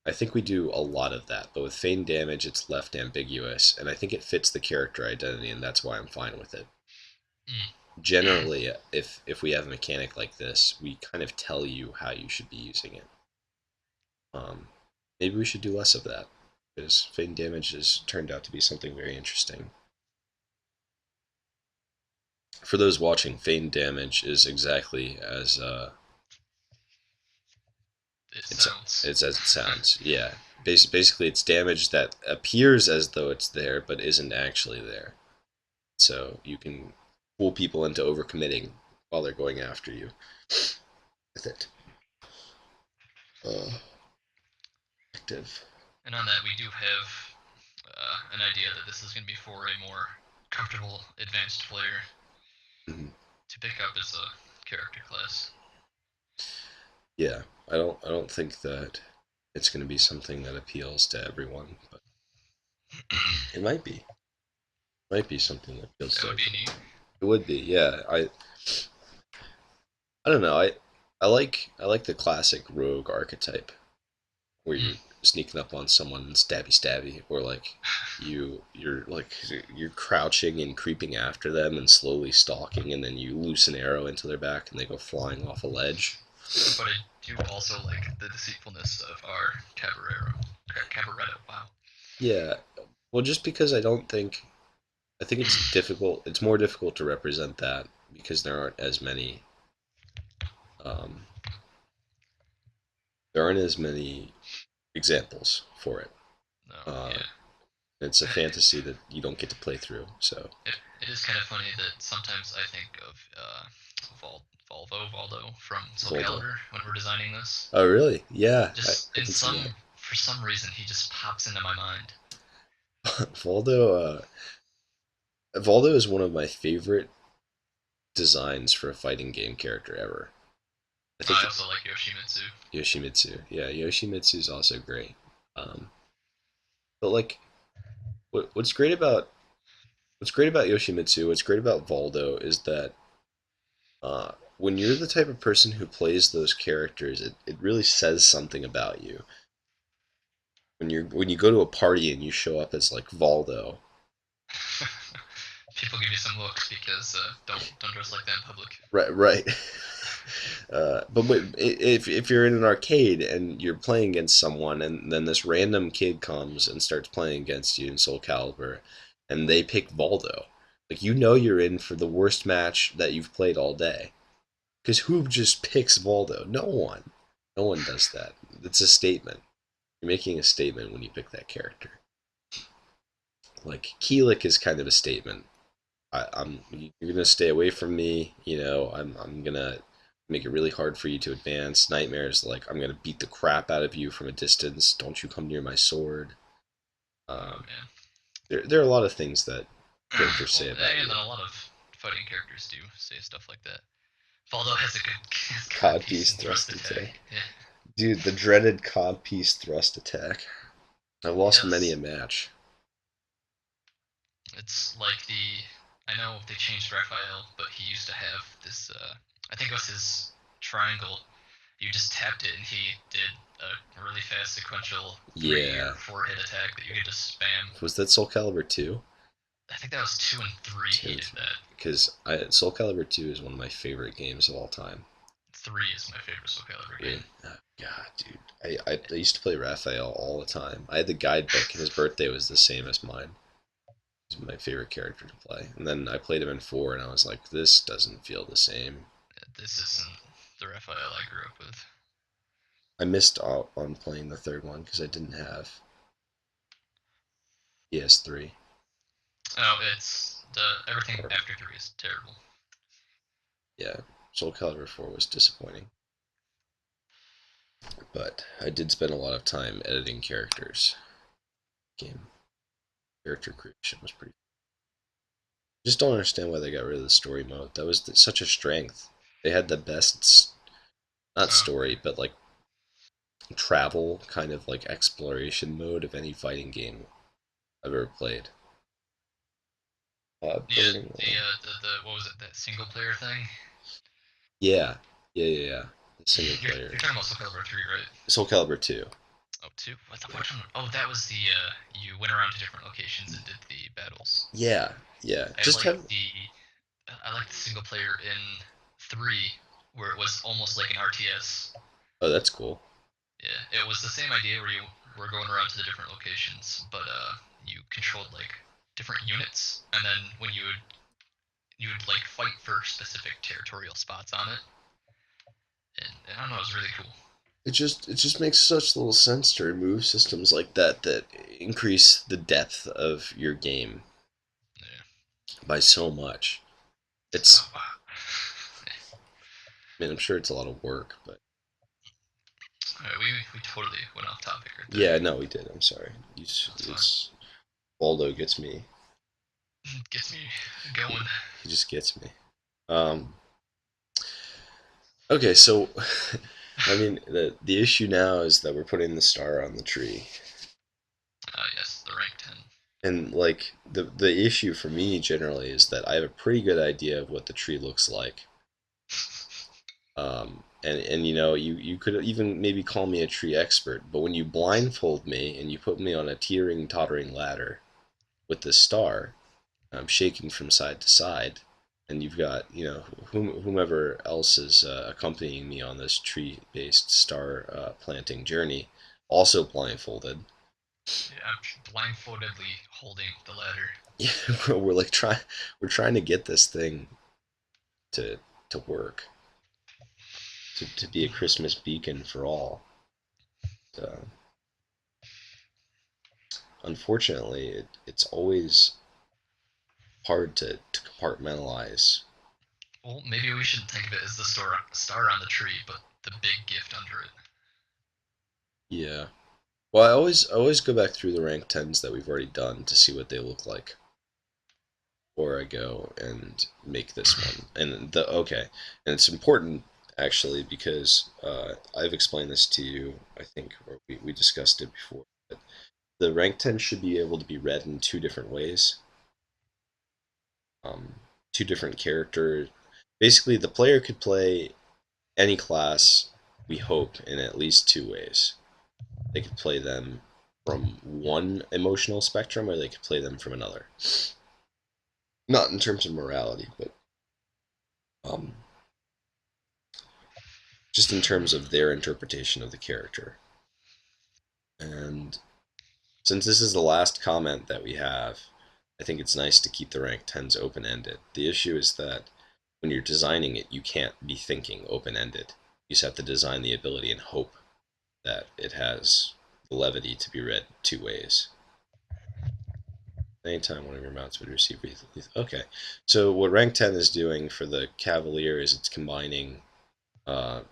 I think we do a lot of that, but with feign damage, it's left ambiguous, and I think it fits the character identity, and that's why I'm fine with it. Mm. Generally, if we have a mechanic like this, we kind of tell you how you should be using it. Um, Maybe we should do less of that, because feign damage has turned out to be something very interesting. For those watching, feign damage is exactly as It it's sounds. it's as it sounds. Yeah, basically, it's damage that appears as though it's there, but isn't actually there. So you can fool people into overcommitting while they're going after you with it. Uh, Active. And on that, we do have an idea that this is going to be for a more comfortable advanced player Mhm. to pick up as a character class. Yeah, I don't think that it's going to be something that appeals to everyone, but it might be. Might be something that appeals That to would be everyone. neat. It would be, yeah. I don't know. I like the classic rogue archetype where you're sneaking up on someone and stabby stabby, or like you're crouching and creeping after them and slowly stalking, and then you loose an arrow into their back and they go flying off a ledge. But I do also like the deceitfulness of our Cabaretto. Wow. Yeah, well, just because I think it's difficult. It's more difficult to represent that because um, there aren't as many examples for it. No, Uh, yeah. it's a fantasy that you don't get to play through. So It is kind of funny that sometimes I think of Valdo from Soul Voldo. Calibur when we're designing this. Oh, really? Yeah, I, Just I in can see that. for some reason, he just pops into my mind. Voldo. Voldo is one of my favorite designs for a fighting game character ever. I I think also like Yoshimitsu. Yoshimitsu. Yeah, Yoshimitsu is also great. Um, but like, what's great about Yoshimitsu, what's great about Voldo is that when you're the type of person who plays those characters, it really says something about you. When you go to a party and you show up as like Voldo, People give you some looks because don't dress like that in public. right, right. But if you're in an arcade and you're playing against someone, and then this random kid comes and starts playing against you in Soul Calibur, and they pick Valdo, like you know you're in for the worst match that you've played all day. Because who just picks Valdo? No one. No one does that. It's a statement. You're making a statement when you pick that character. Like Keelik is kind of a statement. I'm you're gonna stay away from me. I'm gonna make it really hard for you to advance. Nightmares like I'm gonna beat the crap out of you from a distance. Don't you come near my sword. Oh Um, man. there are a lot of things that characters say Well, about and you. then a lot of fighting characters do say stuff like that. Valdo has a good has got Codpiece decent thrust thrust attack, attack. Yeah, dude. The dreaded codpiece thrust attack. I've he lost many a does. match. It's like I know they changed Raphael, but he used to have this. I think it was his triangle. You just tapped it, and he did a really fast sequential three or Yeah, four hit attack that you could just spam. was that Soul Calibur 2? I think that was 2 and 3. He 2 and did 3. that. Because Soul Calibur 2 is one of my favorite games of all time. 3 is my favorite Soul Calibur Really? game. Oh, God, dude. I used to play Raphael all the time. I had the guidebook, and his birthday was the same as mine. He's my favorite character to play. And then I played him in 4, and I was like, this doesn't feel the same. This isn't the Raphael I grew up with. I missed out on playing the third one because I didn't have PS3. Oh, it's the everything Or, after 3 is terrible. yeah, Soul Calibur 4 was disappointing. But I did spend a lot of time editing characters. Game character creation was pretty. Just don't understand why they got rid of the story mode. That was such a strength. They had the best, not Oh, story, but like travel kind of like exploration mode of any fighting game I've ever played. yeah, Burning the, Wall. the what was it? That single player thing. Yeah, yeah. The single You're player. talking about Soul Calibur 3, right? Soul Calibur 2. Oh, 2. What the which one? Oh, that was the you went around to different locations and did the battles. Yeah. I Just like have. the I like the single player in 3 where it was almost like an RTS. Oh, that's cool. Yeah, it was the same idea where you were going around to the different locations, but you controlled like different units, and then when you would like fight for specific territorial spots on it, and I don't know, it was really cool. It just makes such little sense to remove systems like that increase the depth of your game Yeah. by so much. Oh It's wow. I mean I'm sure it's a lot of work, but Alright, we totally went off topic right there. yeah, no, we did. I'm sorry. That's fine. It's Waldo gets me. Gets me He, going. he just gets me. Um, okay, so I mean the issue now is that we're putting the star on the tree, Yes, the rank 10. and like the issue for me generally is that I have a pretty good idea of what the tree looks like. And you could even maybe call me a tree expert, but when you blindfold me and you put me on a teetering tottering ladder with this star, I'm shaking from side to side, and you've got whomever else is accompanying me on this tree-based star planting journey, also blindfolded. Yeah, I'm blindfoldedly holding the ladder. Yeah, we're trying to get this thing to work, to be a Christmas beacon for all. So, unfortunately, it's always hard to compartmentalize. Well, maybe we should think of it as the star on the tree, but the big gift under it. Yeah. Well, I always go back through the rank tens that we've already done to see what they look like. Or I go and make this one. And and it's important actually because I've explained this to you, I think, or we discussed it before. But the rank 10 should be able to be read in two different ways. Um, two different characters. Basically, the player could play any class, we hope, in at least two ways. They could play them from one emotional spectrum, or they could play them from another. Not in terms of morality, but um, just in terms of their interpretation of the character. And since this is the last comment that we have, I think it's nice to keep the rank 10s open ended. The issue is that when you're designing it, you can't be thinking open ended. You just have to design the ability and hope that it has the levity to be read two ways. Anytime one of your mounts would receive lethal. Okay, so what rank 10 is doing for the Cavalier is it's combining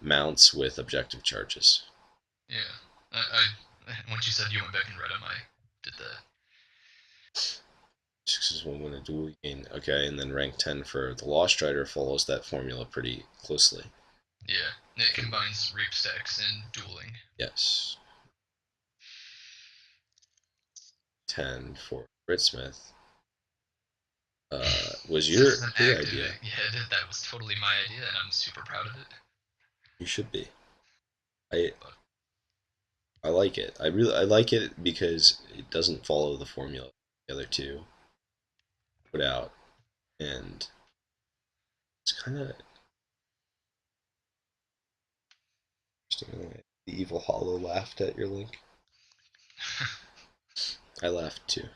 mounts with objective charges. Yeah. Once you said you went back and read them, I did that. Sixes will win a duel gain. Okay, and then rank 10 for the Law Strider follows that formula pretty closely. Yeah. It combines reap stacks and dueling. Yes. 10 for Britsmith was Since it's an your active, idea. yeah, that was totally my idea, and I'm super proud of it. You should be. I But I like it. I like it because it doesn't follow the formula the other two put out, and it's kind of interesting. The evil hollow laughed at your link. I laughed too.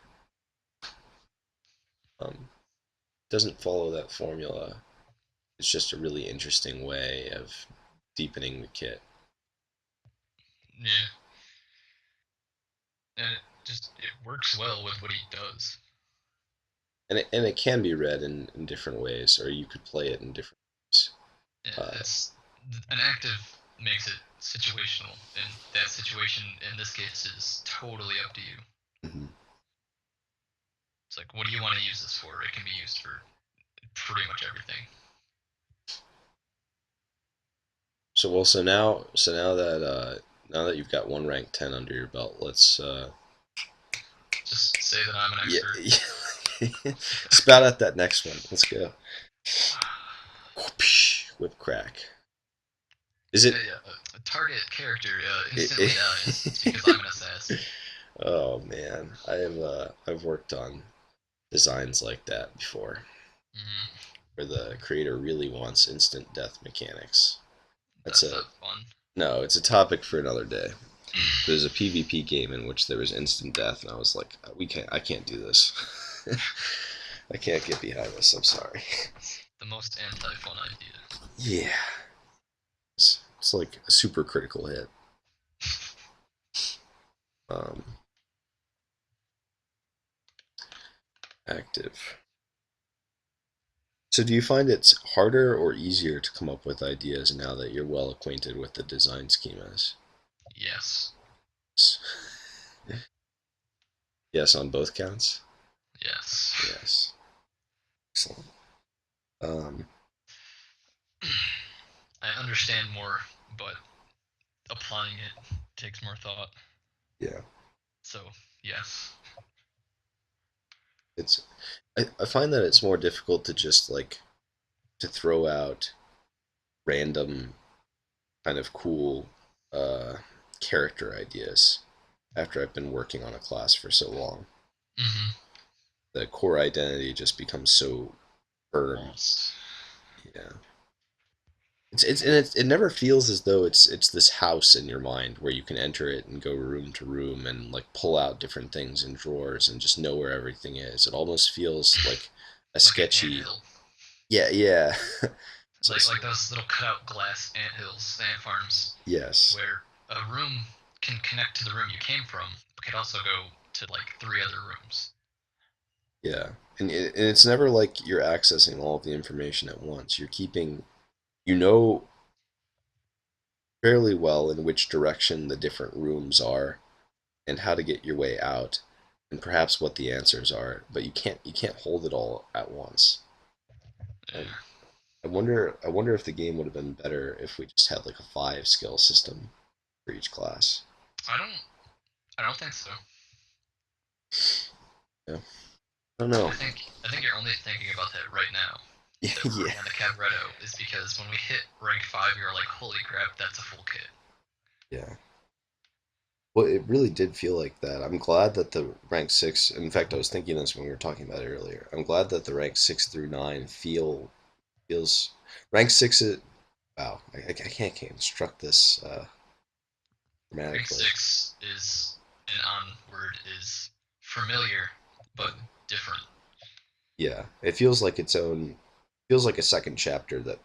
Doesn't follow that formula. It's just a really interesting way of deepening the kit. yeah, and it works well with what he does. And it can be read in different ways, or you could play it in different ways. Yeah, Uh, it's an active makes it situational, and that situation in this case is totally up to you. mhm. It's like, what do you want to use this for? It can be used for pretty much everything. Now that you've got one rank 10 under your belt, let's Just say that I'm an yeah, expert. yeah. Spout out that next one. Let's go. Whip crack. Is it? Yeah, a target character it, instantly dies. It's it because I'm an assassin. oh man, I've worked on designs like that before, Mm, where the creator really wants instant death mechanics. That's that's a not fun. no. It's a topic for another day. There's a PvP game in which there was instant death, and I was like, we can't. I can't do this. I can't get behind this. I'm sorry. The most anti-fun idea. Yeah, it's like a super critical hit. Um, active. So, do you find it's harder or easier to come up with ideas now that you're well acquainted with the design schemas? Yes. Yes, on both counts. Yes. Yes, excellent. Um, I understand more, but applying it takes more thought. yeah, So, yes. it's. I find that it's more difficult to just like to throw out random kind of cool uh, character ideas after I've been working on a class for so long. Mm-hmm. The core identity just becomes so firm. Lost. Yeah. It never feels as though it's this house in your mind where you can enter it and go room to room and like pull out different things in drawers and just know where everything is. It almost feels like a Like an sketchy. anthill. Yeah, yeah. So, Like those little cutout glass ant hills, ant farms, yes. where a room can connect to the room you came from, but could also go to like 3 other rooms. Yeah. And it's never like you're accessing all of the information at once. You're keeping you know fairly well in which direction the different rooms are and how to get your way out and perhaps what the answers are, but you can't hold it all at once. And Yeah. I wonder if the game would have been better if we just had like a 5 skill system for each class. I don't I don't think so. Yeah. I don't know. I think you're only thinking about that right now. That we're Yeah. working on the Cabaretto is because when we hit rank 5, you're like, holy crap, that's a full kit. Yeah. Well, it really did feel like that. I'm glad that the rank 6, in fact, I was thinking this when we were talking about it earlier. I'm glad that the rank 6 through 9 feels rank 6 Wow, I can't construct this Rank grammatically. 6 is an on word is familiar but different. Yeah, it feels like its own, feels like a second chapter that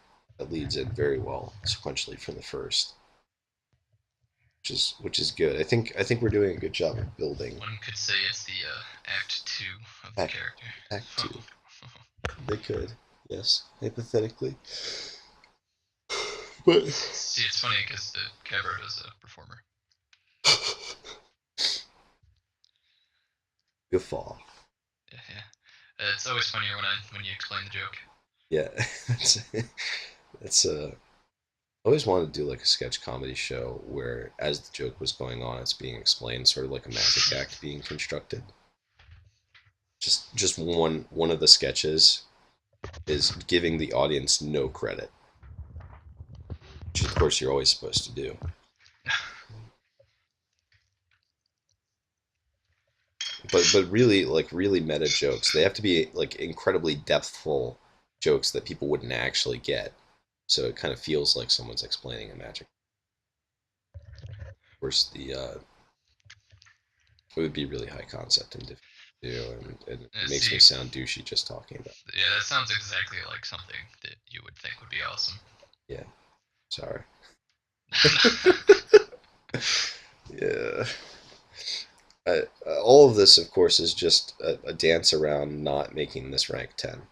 leads in very well sequentially from the first, which is good. I think we're doing a good job of building One could say it's the Act 2 of the Act character. Act Two. They could, yes, hypothetically, but See, it's funny because the Cabaretto is a performer. guffaw. Yeah, yeah. It's always funnier when you explain the joke. Yeah, that's. I always wanted to do like a sketch comedy show where, as the joke was going on, it's being explained, sort of like a magic act being constructed. Just one of the sketches is giving the audience no credit, which of course you're always supposed to do. But really, like really meta jokes, they have to be like incredibly depthful jokes that people wouldn't actually get. So it kind of feels like someone's explaining a magic. Of course, the it would be really high concept and difficult to do, and it makes me See, sound douchey just talking about yeah, that sounds exactly like something that you would think would be awesome. it. Yeah, sorry. Yeah. All of this, of course, is just a dance around not making this rank 10.